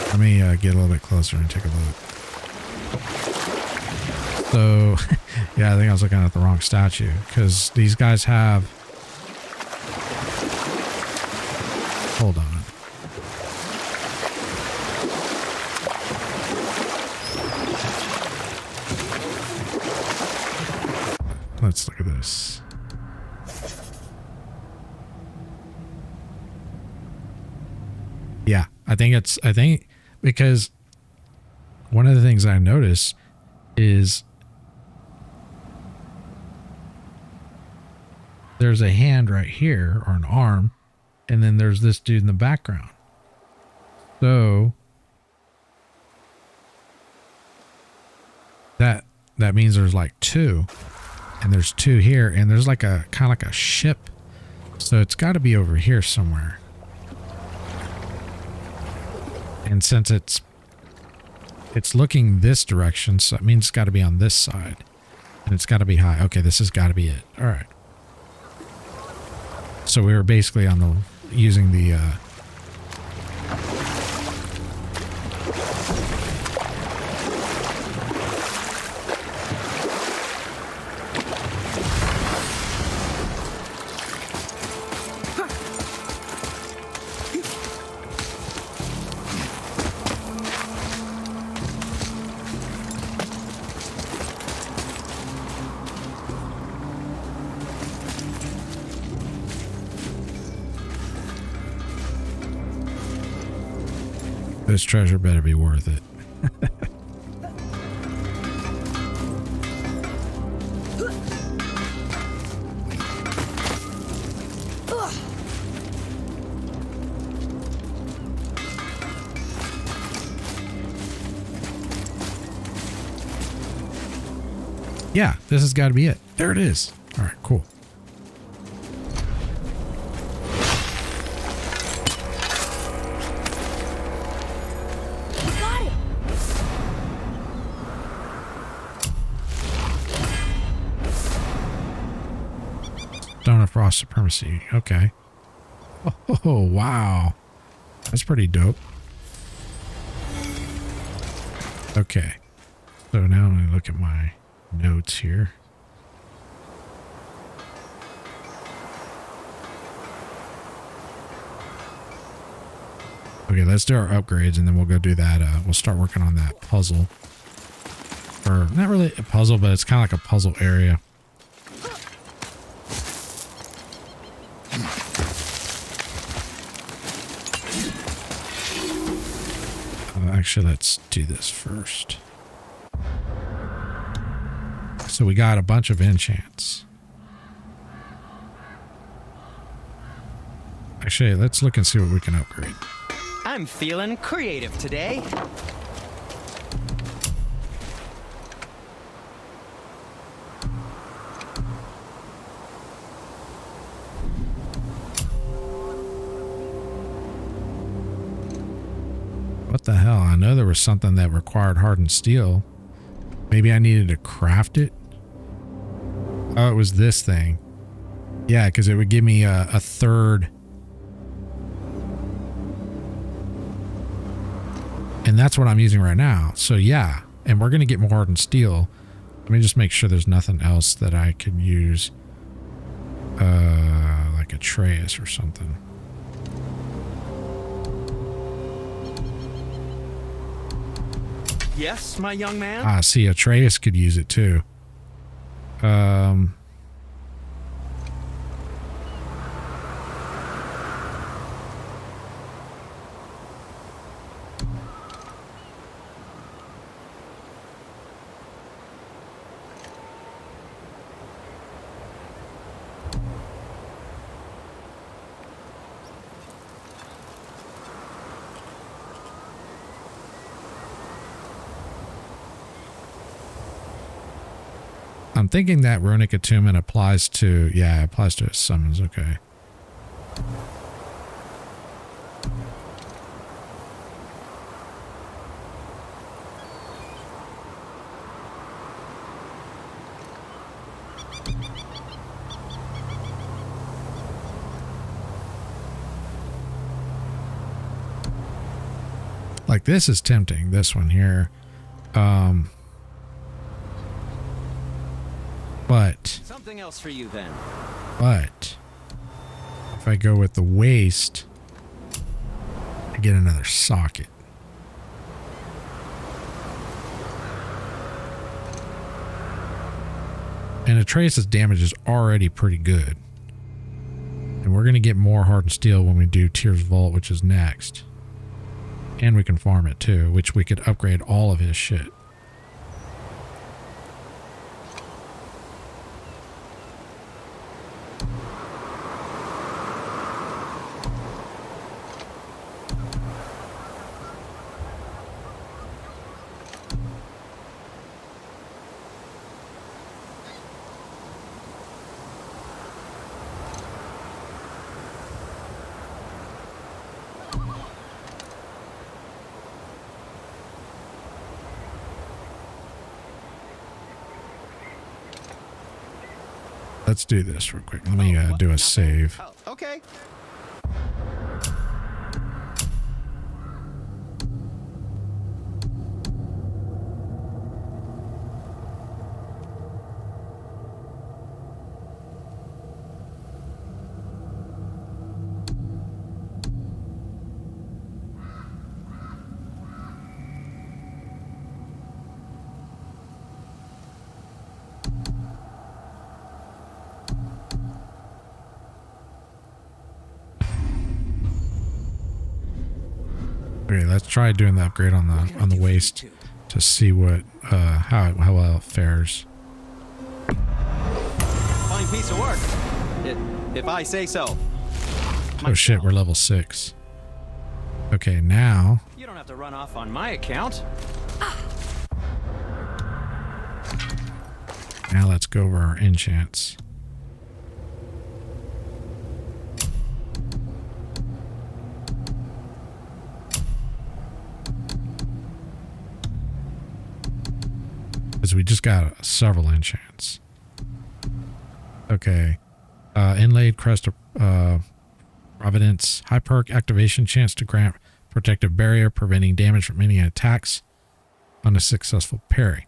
Let me get a little bit closer and take a look. So, yeah, I think I was looking at the wrong statue because these guys have... Hold on. Let's look at this. Yeah, I think because one of the things I noticed is there's a hand right here or an arm, and then there's this dude in the background. So that means there's like two. And there's two here, and there's like a kind of like a ship. So it's got to be over here somewhere. And since it's looking this direction, so it means it's got to be on this side. And it's got to be high. Okay, this has got to be it. All right. So we were basically on the using the This treasure better be worth it. Yeah, this has got to be it. There it is. All right, cool. Got it. Stone of Frost Supremacy. Okay. Oh, wow. That's pretty dope. Okay. So now I'm going to look at my notes here. Okay, let's do our upgrades and then we'll go do that. We'll start working on that puzzle. Or not really a puzzle, but it's kind of like a puzzle area. Actually, let's do this first. So we got a bunch of enchants. Actually, let's look and see what we can upgrade. I'm feeling creative today. What the hell? I know there was something that required hardened steel. Maybe I needed to craft it. Oh, it was this thing. Yeah, because it would give me a third. And that's what I'm using right now. So yeah, and we're going to get more hardened steel. Let me just make sure there's nothing else that I could use. Like Atreus or something. Yes, my young man? Ah, see, Atreus could use it too. I'm thinking that Runic Attunement applies to, yeah, it applies to his summons, okay. Like this is tempting, this one here. But Something else for you then. But if I go with the waist, I get another socket. And Atreus' damage is already pretty good. And we're going to get more hardened steel when we do Tyr's Vault, which is next. And we can farm it too, which we could upgrade all of his shit. Let's do this real quick. Let me do a save. Oh, okay. Okay, let's try doing the upgrade on the waist to see what how well it fares. Fine piece of work, if I say so. Oh shit, we're level 6. Okay, now You don't have to run off on my account. let's go over our enchants. Because we just got several enchants. Okay. Inlaid Crest of Providence. High perk activation chance to grant protective barrier, preventing damage from any attacks on a successful parry.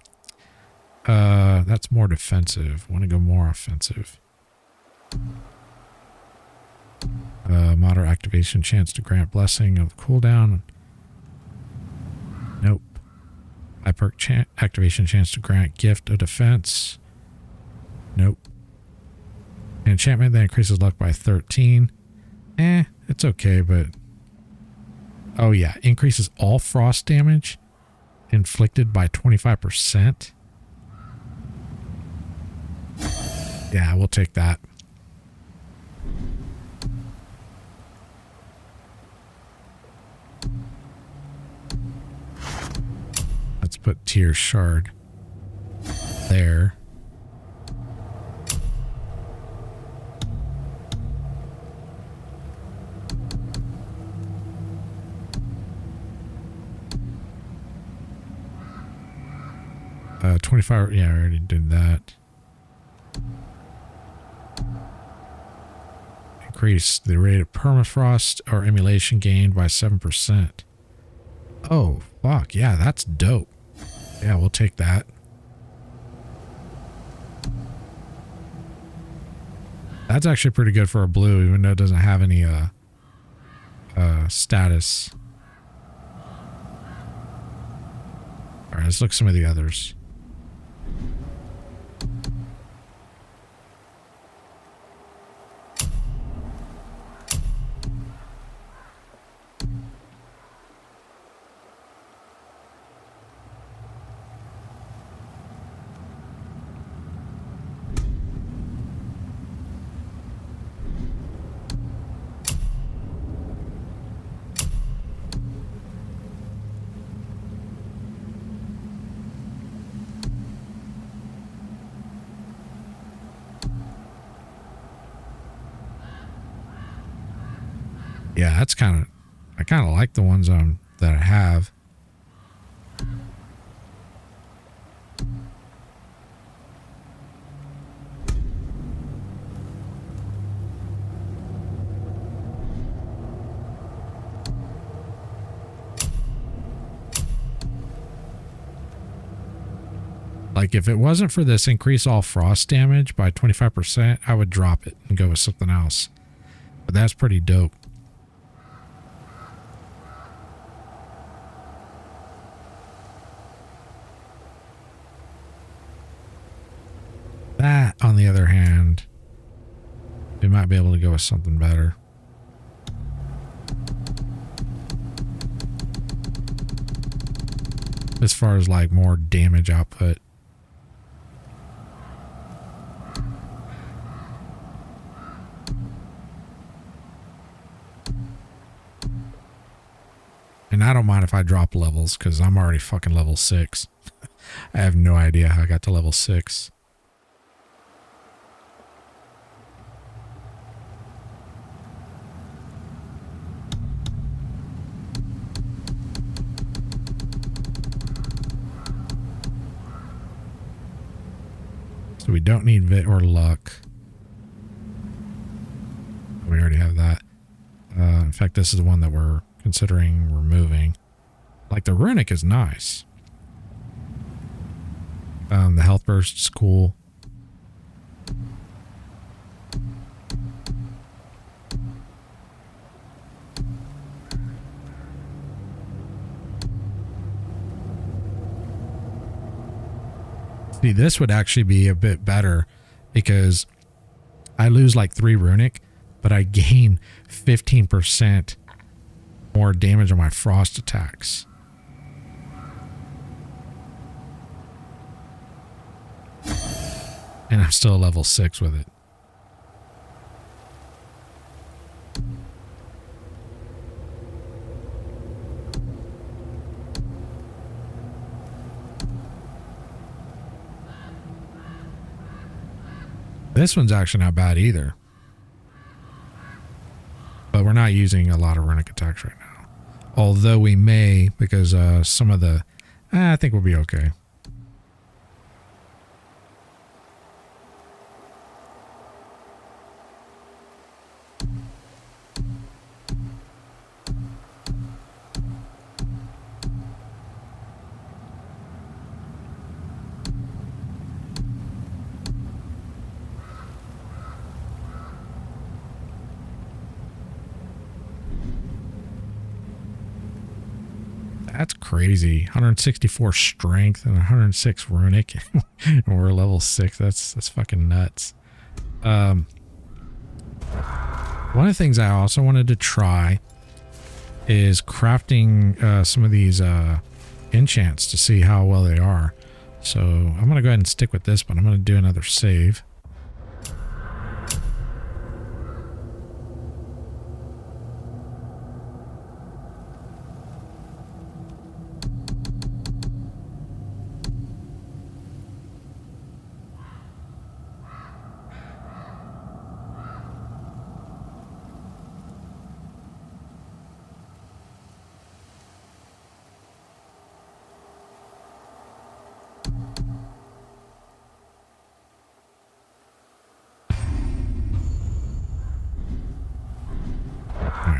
That's more defensive. Want to go more offensive. Moderate activation chance to grant blessing of cooldown. Nope. High perk activation chance to grant gift of defense. Nope. Enchantment that increases luck by 13. It's okay, but... Oh yeah, increases all frost damage inflicted by 25%. Yeah, we'll take that. Let's put Tier Shard there. Uh, 25, yeah, I already did that. Increase the rate of permafrost or emulation gained by 7%. Oh, fuck, yeah, that's dope. Yeah, we'll take that. That's actually pretty good for a blue, even though it doesn't have any status. Alright, let's look at some of the others. Yeah, that's kind of... I kind of like the ones that I have. Like, if it wasn't for this increase all frost damage by 25%, I would drop it and go with something else. But that's pretty dope. That, on the other hand, we might be able to go with something better. As far as like more damage output. And I don't mind if I drop levels because I'm already fucking level 6. I have no idea how I got to level 6. So we don't need Vit or Luck. We already have that. In fact, this is the one that we're considering removing. Like, the Runic is nice. The health burst is cool. See, this would actually be a bit better because I lose like 3 Runic, but I gain 15% more damage on my frost attacks. And I'm still level 6 with it. This one's actually not bad either. But we're not using a lot of runic attacks right now. Although we may, because some of the... I think we'll be okay. That's crazy. 164 strength and 106 runic. And we're level 6. That's fucking nuts. One of the things I also wanted to try is crafting some of these enchants to see how well they are. So I'm going to go ahead and stick with this, but I'm going to do another save.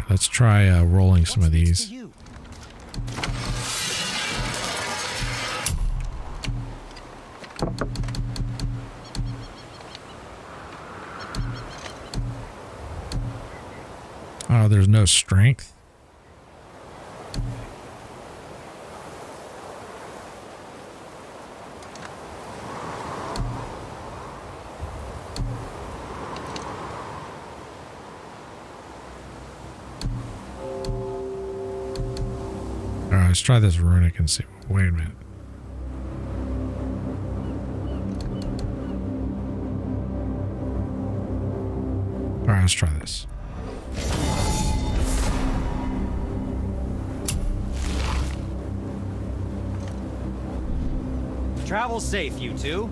Let's try rolling some of these. Oh, there's no strength. Let's try this runic and see. Wait a minute. Alright, let's try this. Travel safe, you two.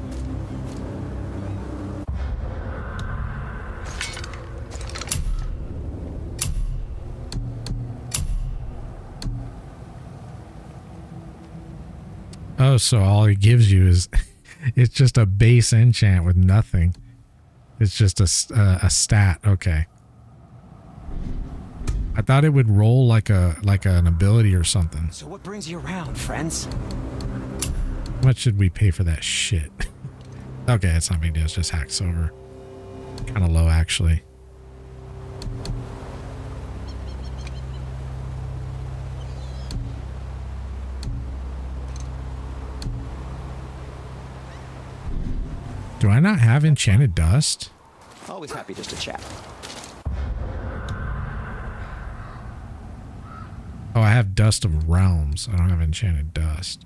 Oh, so all it gives you is it's just a base enchant with nothing. It's just a stat. Okay. I thought it would roll like an ability or something. So what brings you around, friends? How much should we pay for that shit? Okay, it's not a big deal. It's just hack silver. Kind of low, actually. Do I not have enchanted dust? Always happy just to chat. Oh, I have dust of realms. I don't have enchanted dust.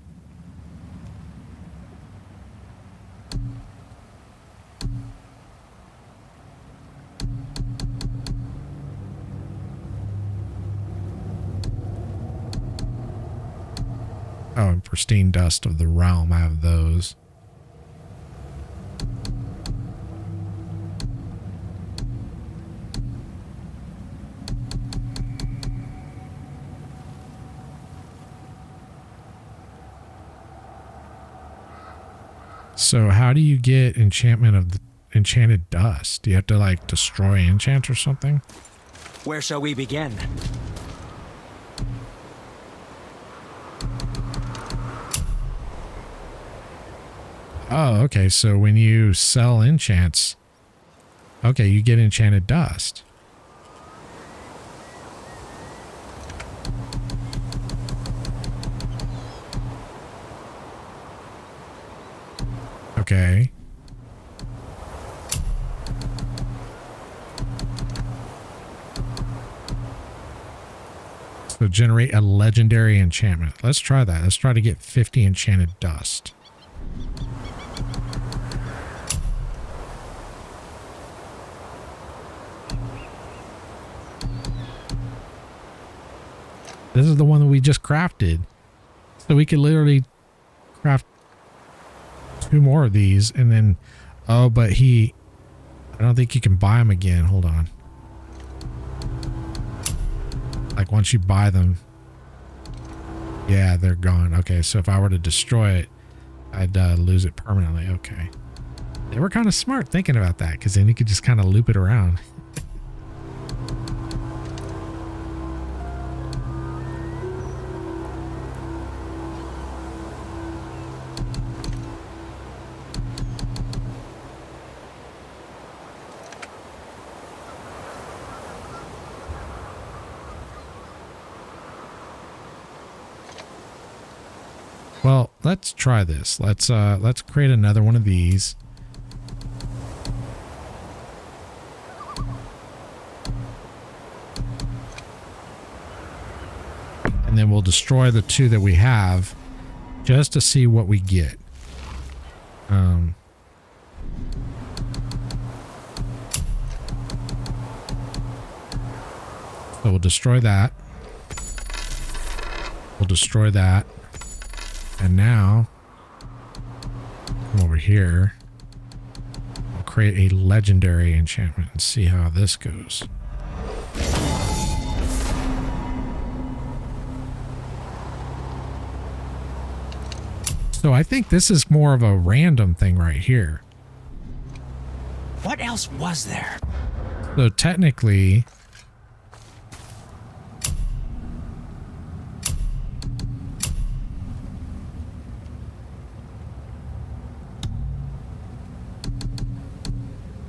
Oh, and pristine dust of the realm. I have those. So how do you get enchantment of the enchanted dust? Do you have to like destroy enchants or something? Where shall we begin? Oh, okay. So when you sell enchants, okay, you get enchanted dust. Okay. So So generate a legendary enchantment. Let's try that. Let's try to get 50 enchanted dust. This is the one that we just crafted. So we could literally craft 2 more of these and then, oh, but I don't think you can buy them again. Hold on. Like once you buy them, yeah, they're gone. Okay, so if I were to destroy it, I'd lose it permanently. Okay. They were kind of smart thinking about that, because then you could just kind of loop it around. Well, let's try this. Let's create another one of these. And then we'll destroy the 2 that we have just to see what we get. So we'll destroy that. We'll destroy that. And now, come over here. We'll create a legendary enchantment and see how this goes. So I think this is more of a random thing right here. What else was there? So technically,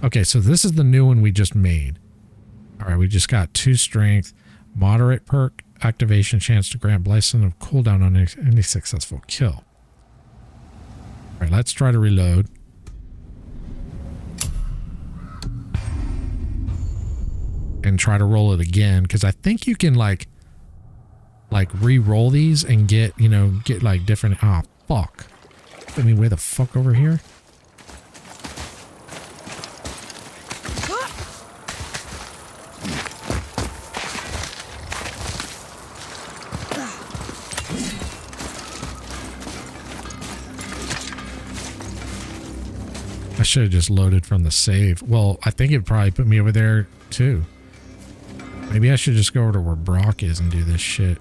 okay, so this is the new one we just made. All right, we just got 2 strength, moderate perk, activation chance to grant blessing of cooldown on any successful kill. All right, let's try to reload. And try to roll it again, because I think you can like re-roll these and get like different. Oh fuck! Let me way the fuck over here. I should have just loaded from the save. Well, I think it'd probably put me over there too. Maybe I should just go over to where Brock is and do this shit.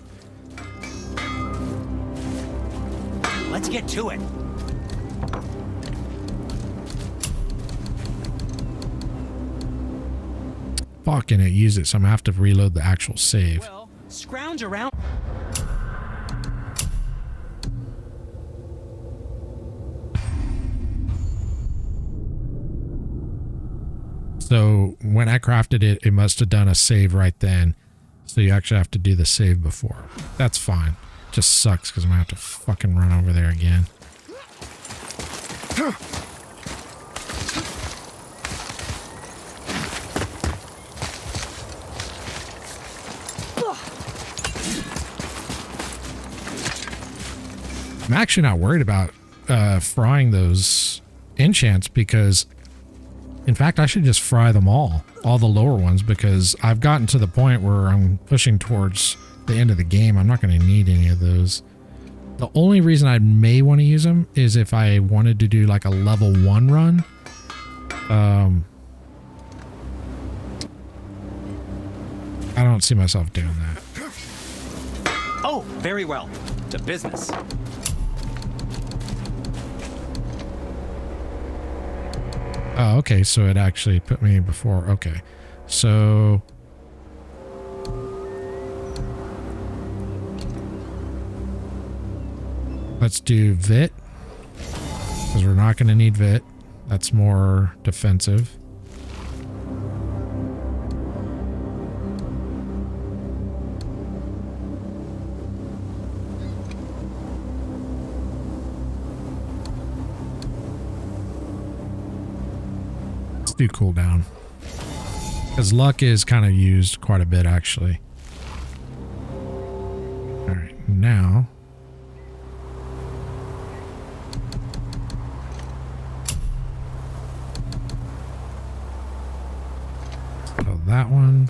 Let's get to it. Fucking it, use it, so I'm gonna have to reload the actual save. Well, scrounge around. So when I crafted it, it must have done a save right then. So you actually have to do the save before. That's fine. Just sucks because I'm gonna have to fucking run over there again. I'm actually not worried about frying those enchants, because in fact I should just fry them all the lower ones, because I've gotten to the point where I'm pushing towards the end of the game. I'm not going to need any of those. The only reason I may want to use them is if I wanted to do like a level 1 run. I don't see myself doing that. Oh, very well. To business. Oh, okay, so it actually put me before. Okay, so let's do Vit, because we're not going to need Vit. That's more defensive. Do cooldown, because luck is kind of used quite a bit actually. now. So that one.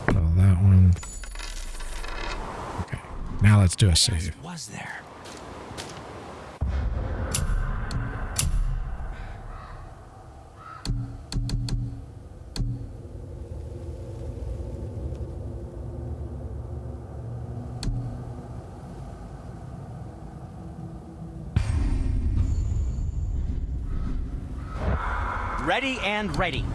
So that one. Okay. Now let's do a save. Was there? Ready and ready.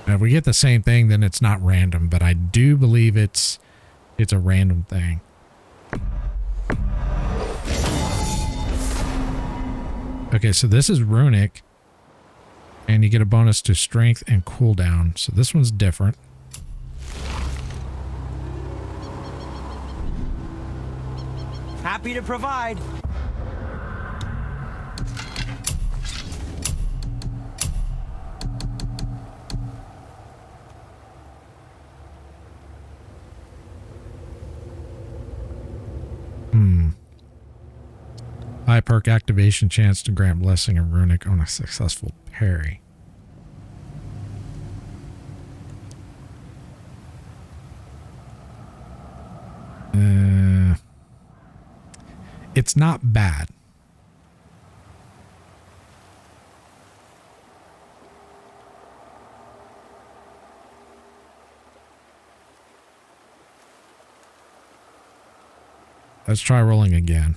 If we get the same thing, then it's not random, but I do believe it's a random thing. Okay, so this is Runic, and you get a bonus to strength and cooldown. So this one's different. Happy to provide. High perk activation chance to grant blessing of Runic on a successful parry. It's not bad. Let's try rolling again.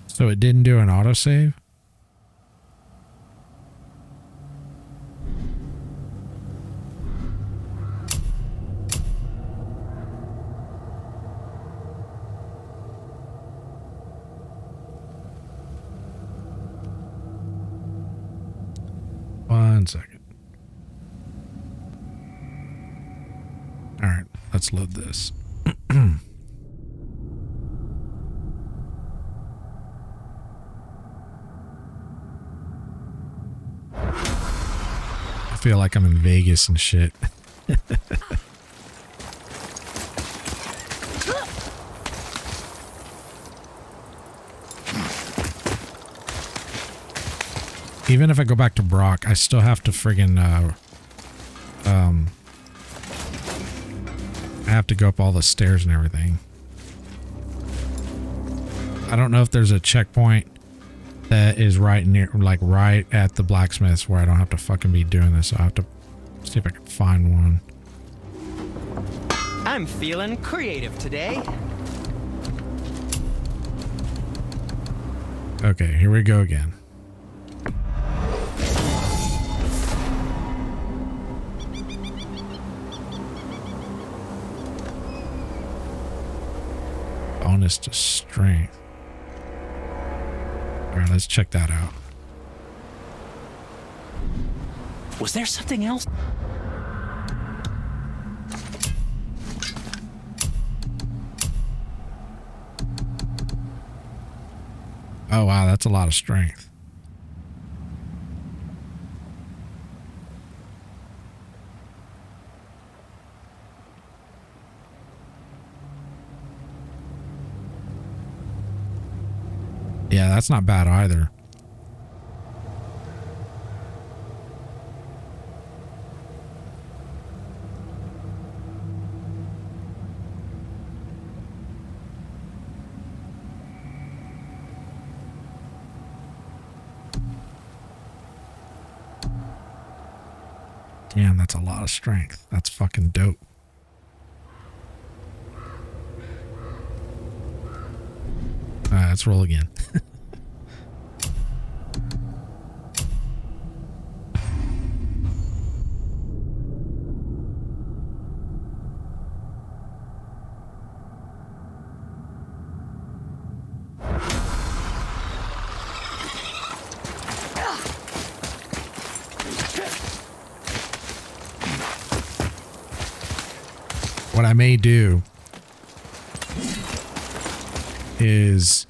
So it didn't do an autosave? One second. All right, let's load this. I feel like I'm in Vegas and shit. Even if I go back to Brock, I still have to friggin' I have to go up all the stairs and everything. I don't know if there's a checkpoint that is right near, like right at the blacksmith's where I don't have to fucking be doing this. So I have to see if I can find one. I'm feeling creative today. Okay, here we go again. Bonus to strength. All right, let's check that out. Was there something else? Oh, wow, that's a lot of strength. Yeah, that's not bad either. Damn, that's a lot of strength. That's fucking dope. Let's roll again. what I may do is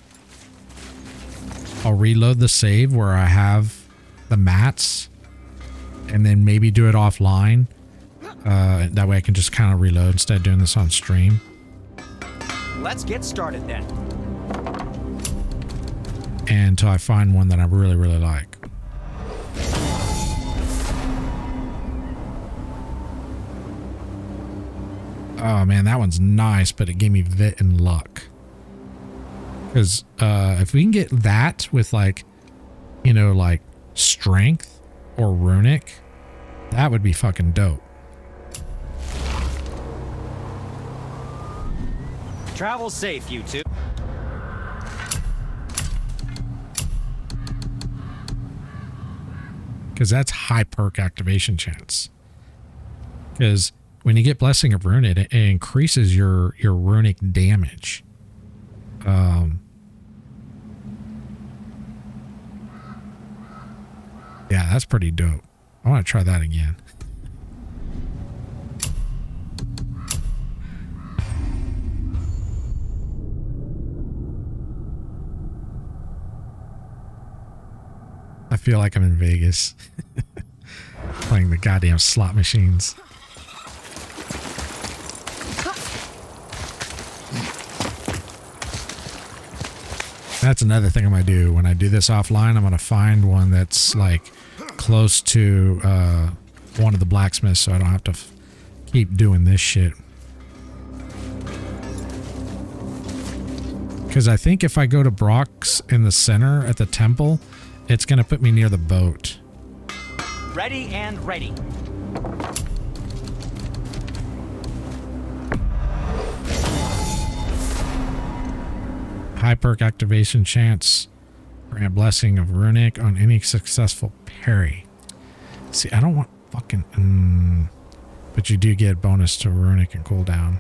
I'll reload the save where I have the mats and then maybe do it offline. That way I can just kind of reload instead of doing this on stream. Let's get started then. And until I find one that I really, really like. Oh man, that one's nice, but it gave me Vit and Luck. Because if we can get that with like, you know, like Strength or Runic, that would be fucking dope. Travel safe, you two. Because that's high perk activation chance. Because when you get Blessing of Rune, it increases your runic damage. Yeah, that's pretty dope. I want to try that again. I feel like I'm in Vegas. Playing the goddamn slot machines. That's another thing I'm going to do. When I do this offline, I'm going to find one that's like close to one of the blacksmiths so I don't have to keep doing this shit. Because I think if I go to Brock's in the center at the temple, it's going to put me near the boat. Ready and ready. High perk activation chance. Grant Blessing of Runic on any successful parry. See, I don't want fucking... but you do get bonus to Runic and cooldown.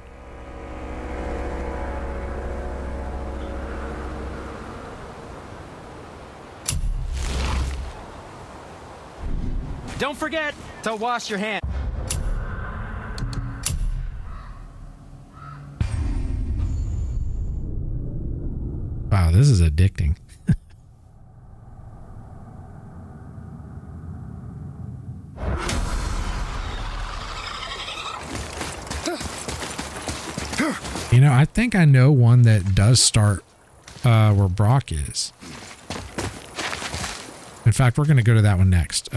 Don't forget to wash your hands. Wow, this is addicting. You know, I think I know one that does start where Brock is. In fact, we're going to go to that one next.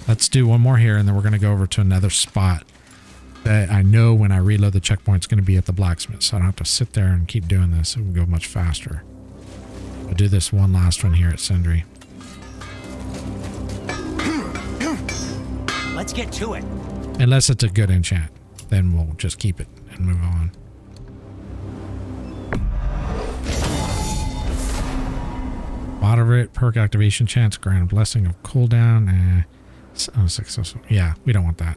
Let's do one more here, and then we're going to go over to another spot that I know when I reload the checkpoint it's going to be at the blacksmith, so I don't have to sit there and keep doing this. It will go much faster. I'll do this one last one here at Sindri. Let's get to it. Unless it's a good enchant, then we'll just keep it and move on. Moderate perk activation chance, grant Blessing of cooldown. Successful. Yeah, we don't want that.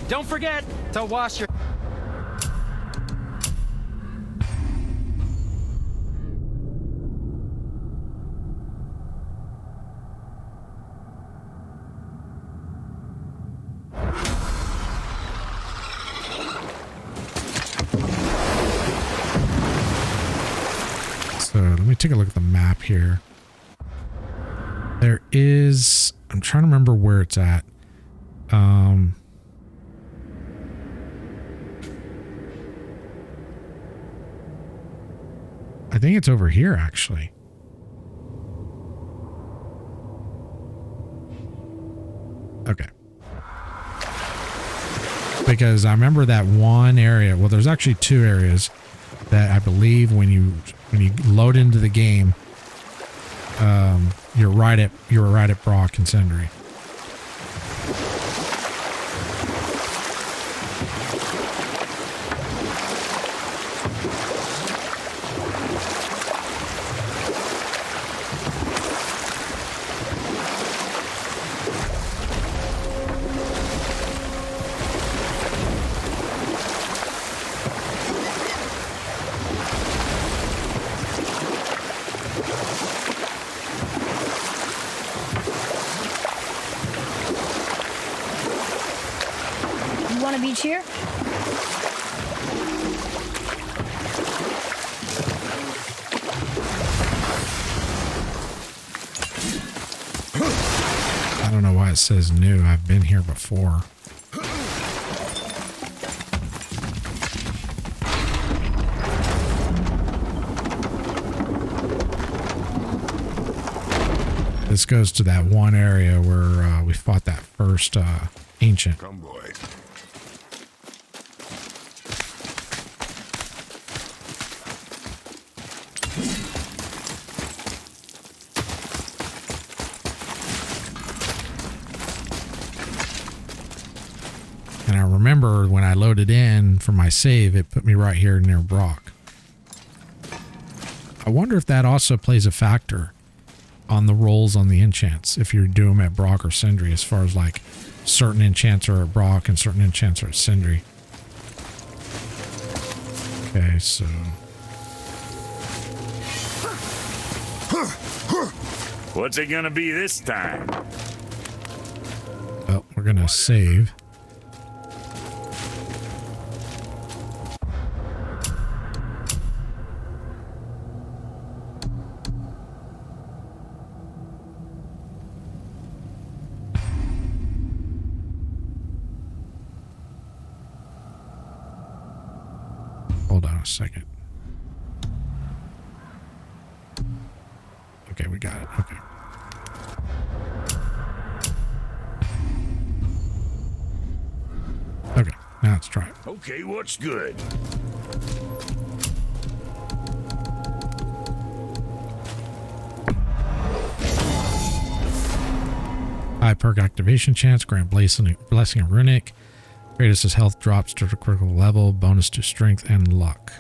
Don't forget to wash your... So let me take a look at the map here. There is... I'm trying to remember where it's at. I think it's over here, actually. Okay. Because I remember that one area. Well, there's actually two areas that I believe when you load into the game, you're right at Brock and Sindri. the beach here? I don't know why it says new. I've been here before. This goes to that one area where we fought that first ancient. Come, boy. And I remember when I loaded in for my save, it put me right here near Brock. I wonder if that also plays a factor on the rolls on the enchants, if you do them at Brock or Sindri, as far as like certain enchants are at Brock and certain enchants are at Sindri. Okay, so What's it gonna be this time? well, we're gonna save. Hold on a second. Okay, we got it. Okay. Okay, now let's try it. Okay, what's good? High perk activation chance, grant blessing of Runic. Greatest as health drops to the critical level, bonus to strength and luck.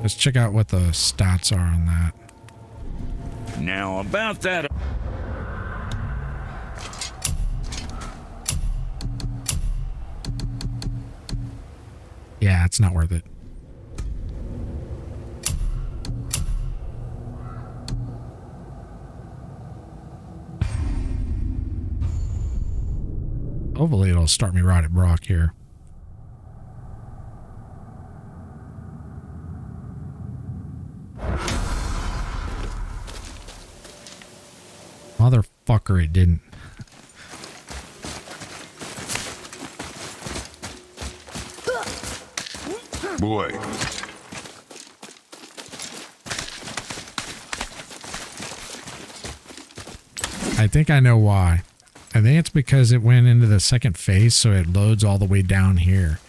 Let's check out what the stats are on that. Now about that. Yeah, it's not worth it. Hopefully it'll start me right at Brock here. Motherfucker, it didn't. Boy. I think I know why. I think it's because it went into the second phase, so it loads all the way down here.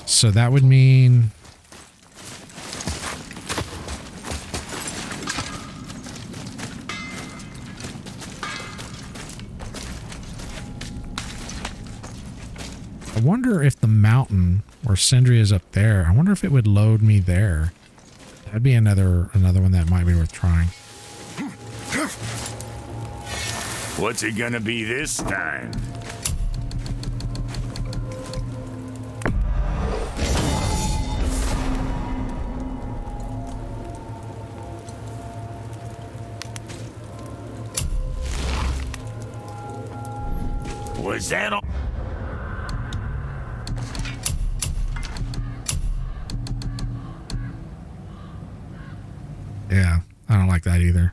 So that would mean... I wonder if the mountain where Sindri is up there, I wonder if it would load me there. That'd be another one that might be worth trying. What's it gonna be this time? Was that all? Yeah, I don't like that either.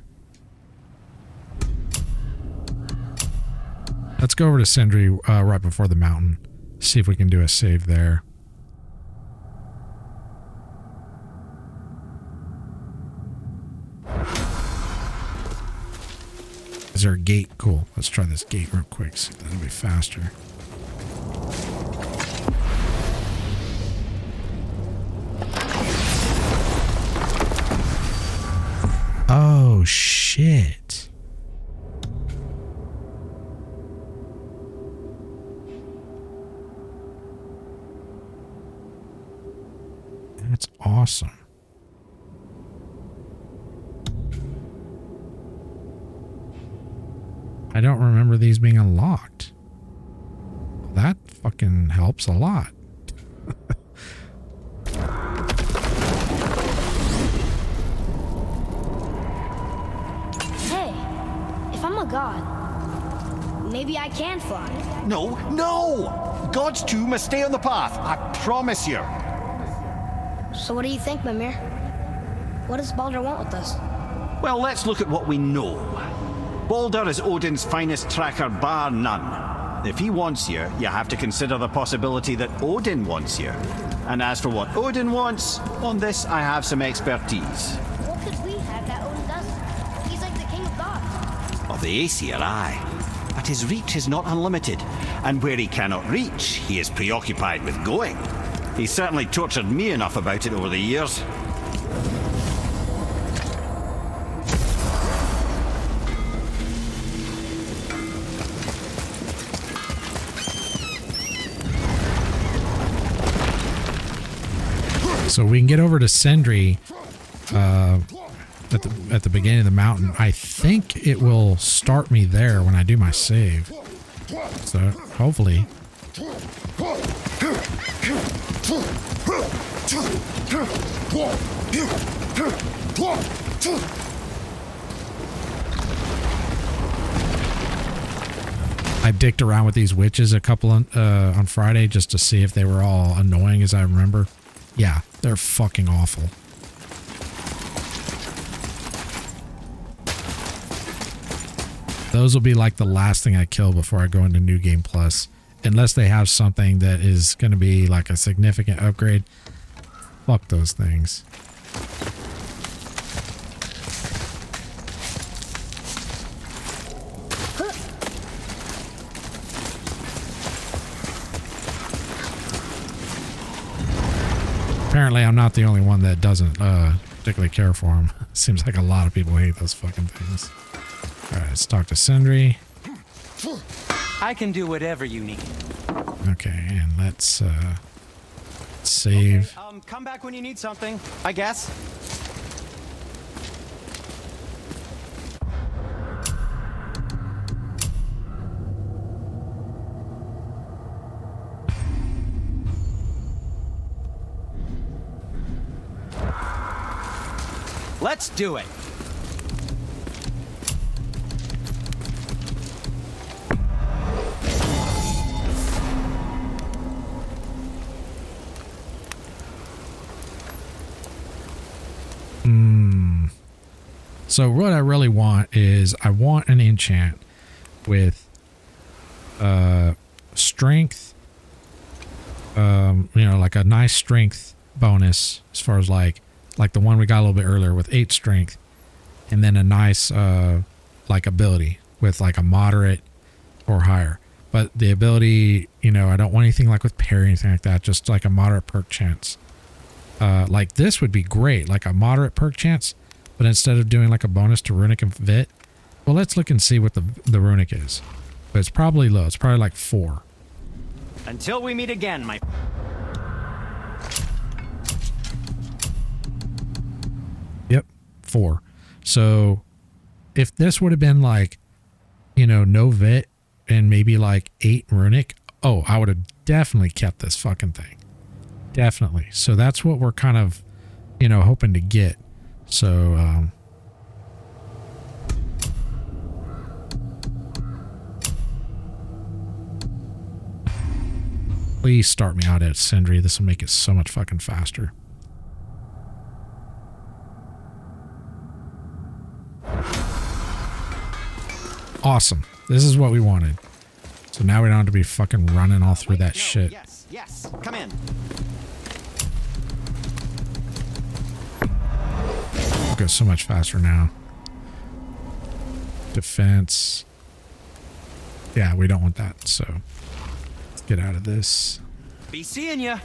Let's go over to Sindri right before the mountain. See if we can do a save there. Is there a gate? Cool. Let's try this gate real quick. See if that'll be faster. Oh, shit. That's awesome. I don't remember these being unlocked. That fucking helps a lot. maybe I can fly. No, no! God's two must stay on the path, I promise you. So what do you think, Mimir? What does Baldur want with us? Well, let's look at what we know. Baldur is Odin's finest tracker bar none. If he wants you, you have to consider the possibility that Odin wants you. And as for what Odin wants, on this I have some expertise. What could we have that Odin doesn't? He's like the king of gods. Of the Aesir, aye. But his reach is not unlimited, and where he cannot reach, he is preoccupied with going. He's certainly tortured me enough about it over the years. So we can get over to Sindri at the beginning of the mountain. I think it will start me there when I do my save. So hopefully. I dicked around with these witches a couple on Friday just to see if they were all annoying as I remember. Yeah, they're fucking awful. Those will be like the last thing I kill before I go into New Game Plus. Unless they have something that is going to be like a significant upgrade. Fuck those things. Apparently, I'm not the only one that doesn't particularly care for them. Seems like a lot of people hate those fucking things. Alright, let's talk to Sindri. I can do whatever you need. Okay, and let's save. Okay, come back when you need something, I guess. Let's do it. So what I really want is I want an enchant with strength, you know, like a nice strength bonus as far as like the one we got a little bit earlier with 8 strength, and then a nice like ability with like a moderate or higher. But the ability, you know, I don't want anything like with parry or anything like that, just like a moderate perk chance. Like this would be great, like a moderate perk chance, but instead of doing like a bonus to Runic and Vit, well, let's look and see what the Runic is. But it's probably low. It's probably like 4. Until we meet again, my... Yep, 4. So if this would have been like, you know, no Vit and maybe like 8 Runic, oh, I would have definitely kept this fucking thing. Definitely. So that's what we're kind of, you know, hoping to get. So, please start me out at Sindri. This will make it so much fucking faster. Awesome. This is what we wanted. So now we don't have to be fucking running all through that shit. Yes, come in. Go so much faster now. Defense. Yeah, we don't want that, so let's get out of this. Be seeing ya.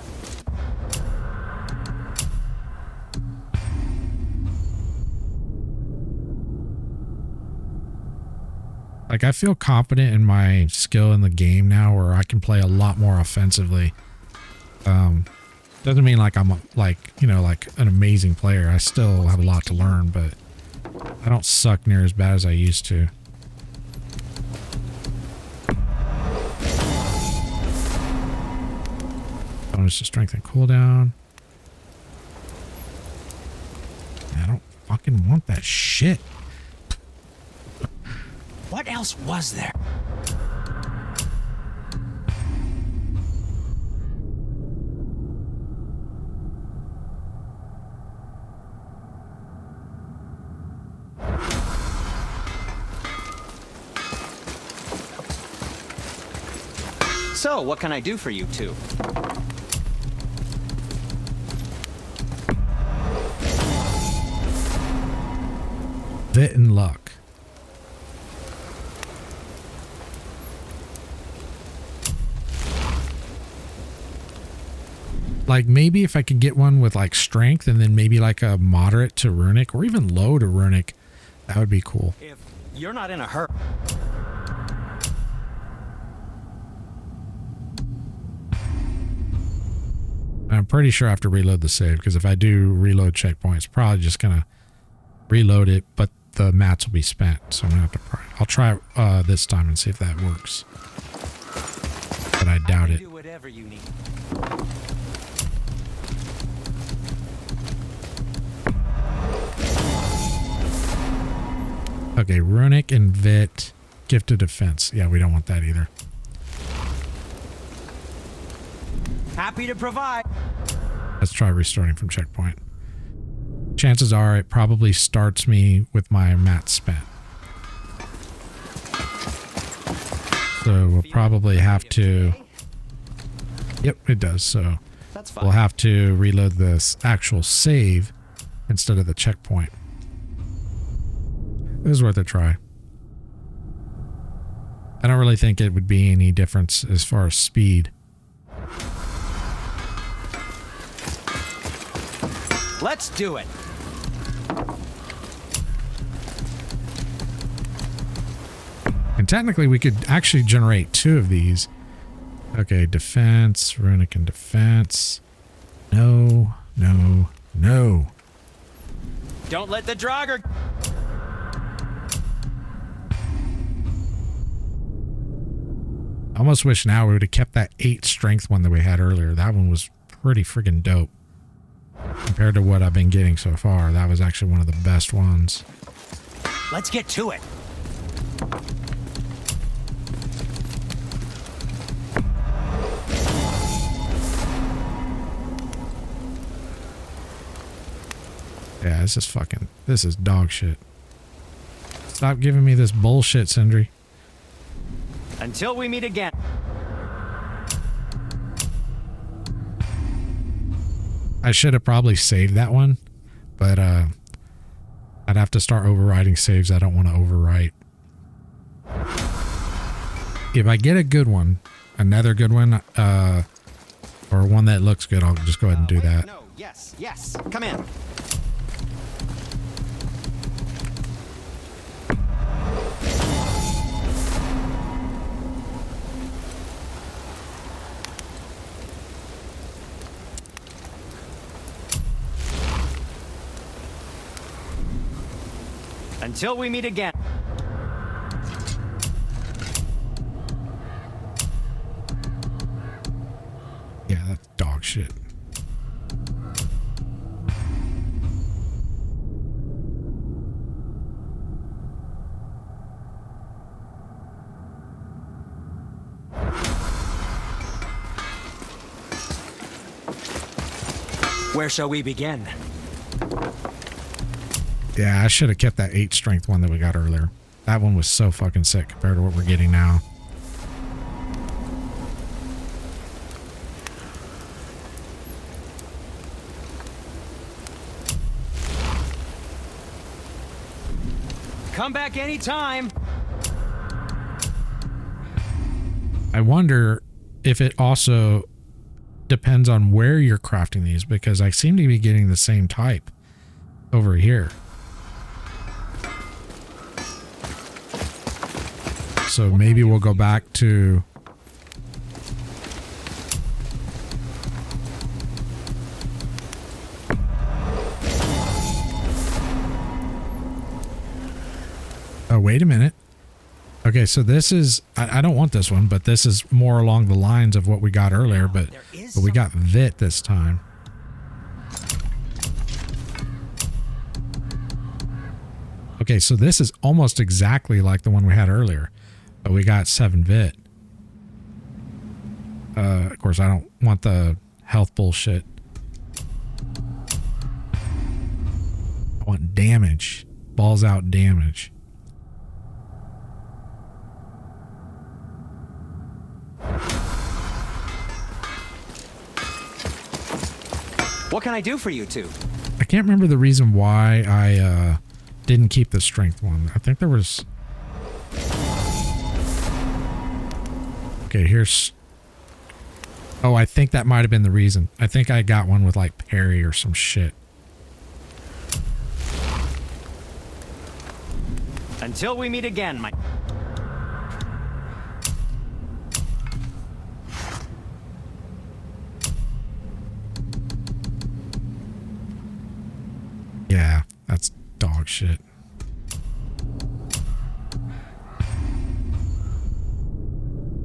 Like, I feel confident in my skill in the game now where I can play a lot more offensively. Doesn't mean like I'm like, you know, like an amazing player. I still have a lot to learn, but I don't suck near as bad as I used to. Bonus to strength and cooldown. I don't fucking want that shit. What else was there? So, what can I do for you two? Vit and luck. Like maybe if I could get one with like strength and then maybe like a moderate to runic or even low to runic, that would be cool. If you're not in a hurry. I'm pretty sure I have to reload the save because if I do reload checkpoints, it's probably just gonna reload it, but the mats will be spent. So I'm gonna have to. I'll try this time and see if that works. But I doubt it. Do whatever you need. Okay, runic and vit, gifted defense. Yeah, we don't want that either. Happy to provide. Let's try restarting from checkpoint. Chances are it probably starts me with my mat spent. So we'll probably have to... Yep, it does. So That's fine. we'll have to reload this actual save instead of the checkpoint. It was worth a try. I don't really think it would be any difference as far as speed. Let's do it. And technically we could actually generate 2 of these. Okay, defense, runic and defense. No, no, no. Don't let the Draugr. I almost wish now we would have kept that 8 strength one that we had earlier. That one was pretty friggin' dope. Compared to what I've been getting so far, that was actually one of the best ones. Let's get to it. Yeah, this is dog shit. Stop giving me this bullshit, Sindri. Until we meet again. I should have probably saved that one, but I'd have to start overriding saves I don't want to overwrite. If I get a good one, another good one, or one that looks good, I'll just go ahead and do that. No, yes, yes. Come in. Until we meet again. Yeah, that's dog shit. Where shall we begin? Yeah, I should have kept that 8 strength one that we got earlier. That one was so fucking sick compared to what we're getting now. Come back anytime. I wonder if it also depends on where you're crafting these, because I seem to be getting the same type over here. So maybe we'll go back to... Oh, wait a minute. Okay, so this is... I don't want this one, but this is more along the lines of what we got earlier, but we got Vit this time. Okay, so this is almost exactly like the one we had earlier, but we got 7 Vit. Of course, I don't want the health bullshit. I want damage. Balls out damage. What can I do for you two? I can't remember the reason why I didn't keep the strength one. I think there was... Okay, here's... Oh, I think that might have been the reason. I think I got one with like parry or some shit. Until we meet again, my... Yeah, that's dog shit.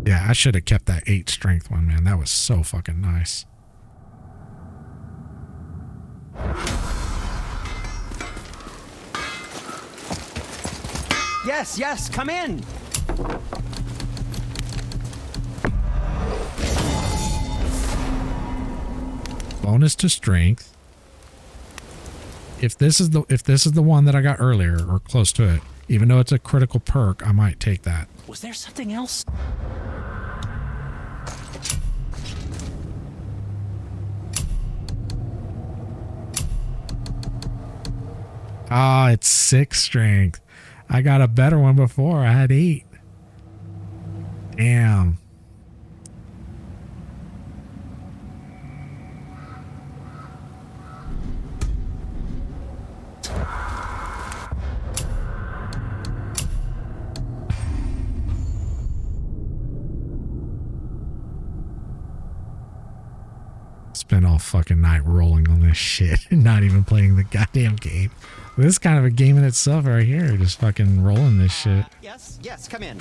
Yeah, I should have kept that 8 strength one, man. That was so fucking nice. Yes, yes, come in! Bonus to strength. If this is the one that I got earlier or close to it, even though it's a critical perk, I might take that. Was there something else? Ah, it's 6 strength. I got a better one before. I had 8. Damn. Spent all fucking night rolling on this shit and not even playing the goddamn game. This is kind of a game in itself right here. Just fucking rolling this shit. Yes, yes, come in.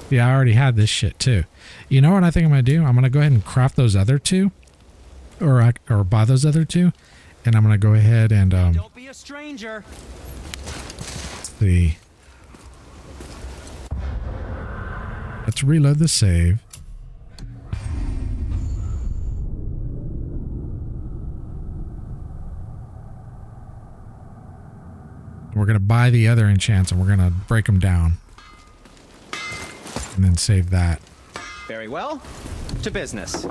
Yeah, I already had this shit too. You know what I think I'm gonna do? I'm gonna go ahead and craft those other 2, or buy those other 2, and I'm gonna go ahead and Don't be a stranger. let's see. Let's reload the save. We're gonna buy the other enchants and we're gonna break them down. And then save that. Very well. To business.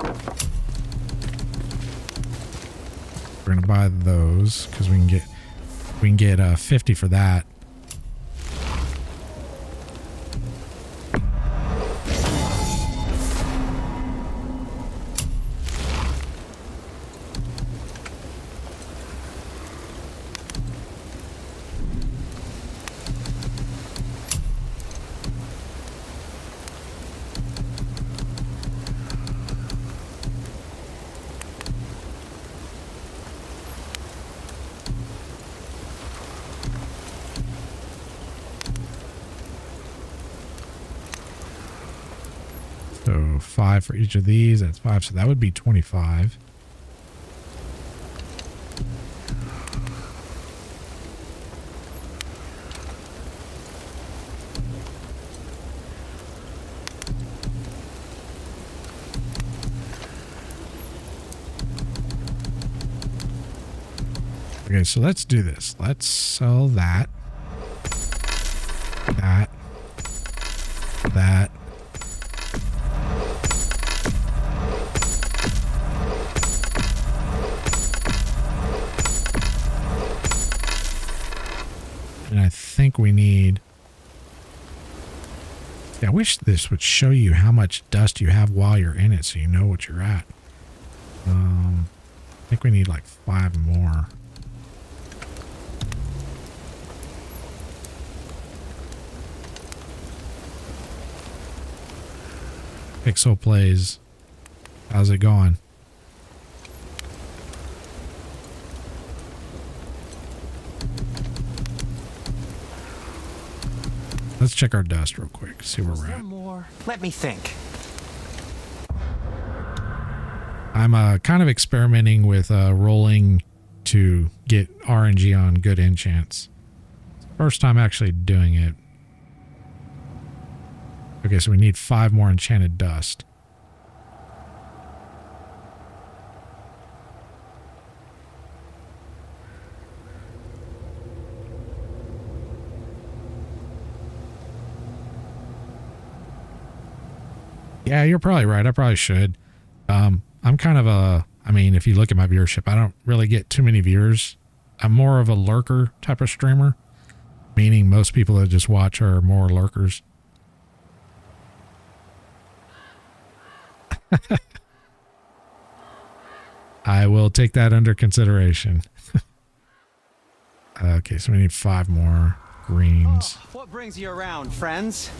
We're gonna buy those because we can get 50 for that. So 5 for each of these. That's 5. So that would be 25. Okay, so let's do this. Let's sell that. That. And I think we need... Yeah, I wish this would show you how much dust you have while you're in it so you know what you're at. I think we need like 5 more. Pixel Plays. How's it going? Let's check our dust real quick. See where we're at. More? Let me think. I'm kind of experimenting with rolling to get RNG on good enchants. First time actually doing it. Okay, so we need 5 more enchanted dust. Yeah, you're probably right. I probably should. I'm kind of I mean, if you look at my viewership, I don't really get too many viewers. I'm more of a lurker type of streamer, meaning most people that just watch are more lurkers. I will take that under consideration. Okay, so we need 5 more greens. Oh, what brings you around, friends?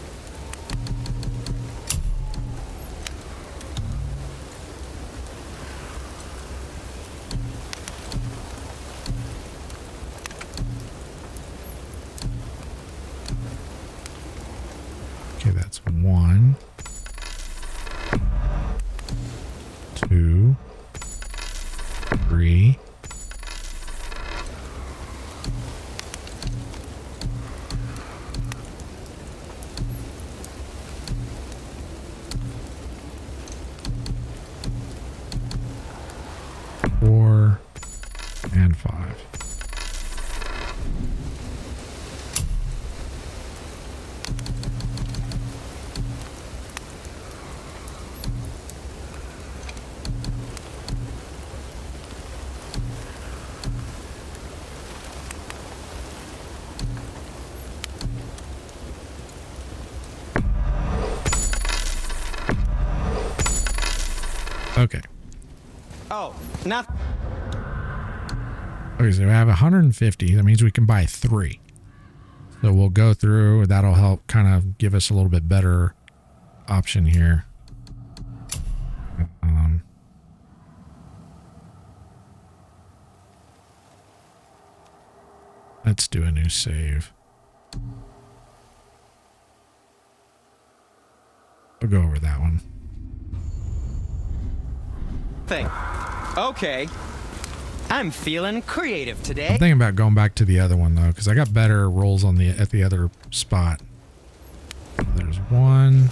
Okay, that's 1, 2, 3. Four and 5. Okay. Oh, not. Okay, so we have 150. That means we can buy 3. So we'll go through. That'll help kind of give us a little bit better option here. Let's do a new save. We'll go over that one. Thing. Okay. I'm feeling creative today. I'm thinking about going back to the other one though, because I got better rolls on at the other spot. There's 1.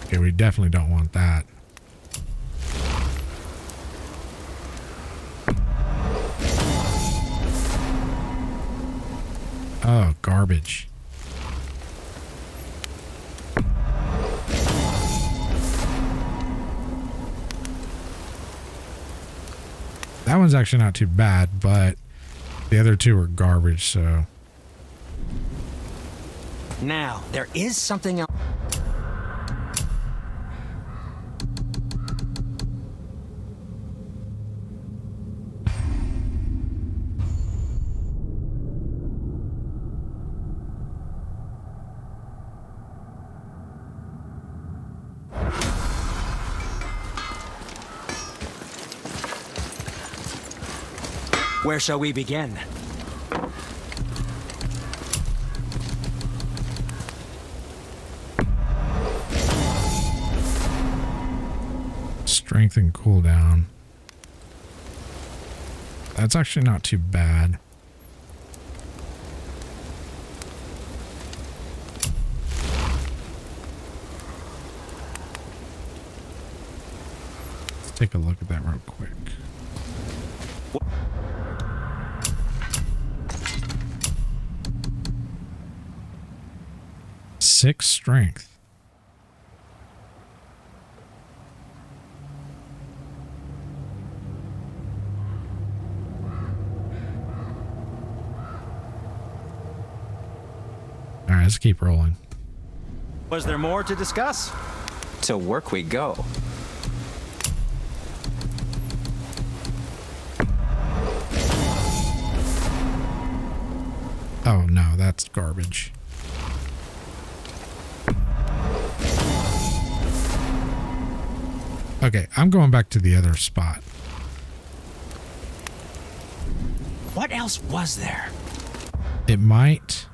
Okay, we definitely don't want that. Oh, garbage. That one's actually not too bad, but the other 2 are garbage, so. Now, there is something else. Where shall we begin? Strength and cooldown. That's actually not too bad. Let's take a look at that real quick. 6 strength. All right, let's keep rolling. Was there more to discuss? To work we go. Oh no, that's garbage. Okay, I'm going back to the other spot. What else was there? It might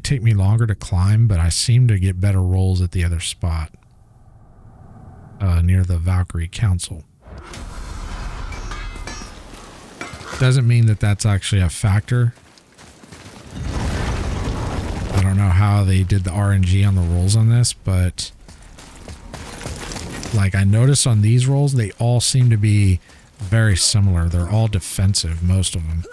take me longer to climb, but I seem to get better rolls at the other spot. Near the Valkyrie Council. Doesn't mean that that's actually a factor. I don't know how they did the RNG on the rolls on this, but like I noticed on these rolls, they all seem to be very similar. They're all defensive, most of them.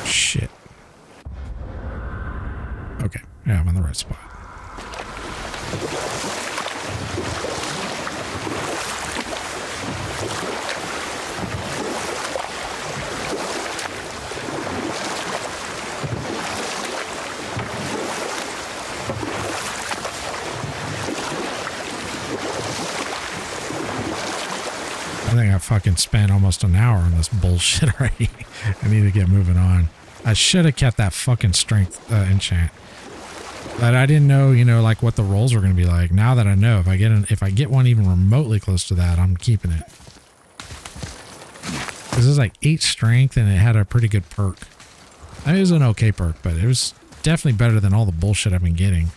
Shit. Okay, yeah, I'm on the right spot. I think I fucking spent almost an hour on this bullshit already. I need to get moving on. I should have kept that fucking strength enchant. But I didn't know, you know, like what the rolls were going to be like. Now that I know, if I get one even remotely close to that, I'm keeping it. This is like 8 strength and it had a pretty good perk. I mean, it was an okay perk, but it was definitely better than all the bullshit I've been getting.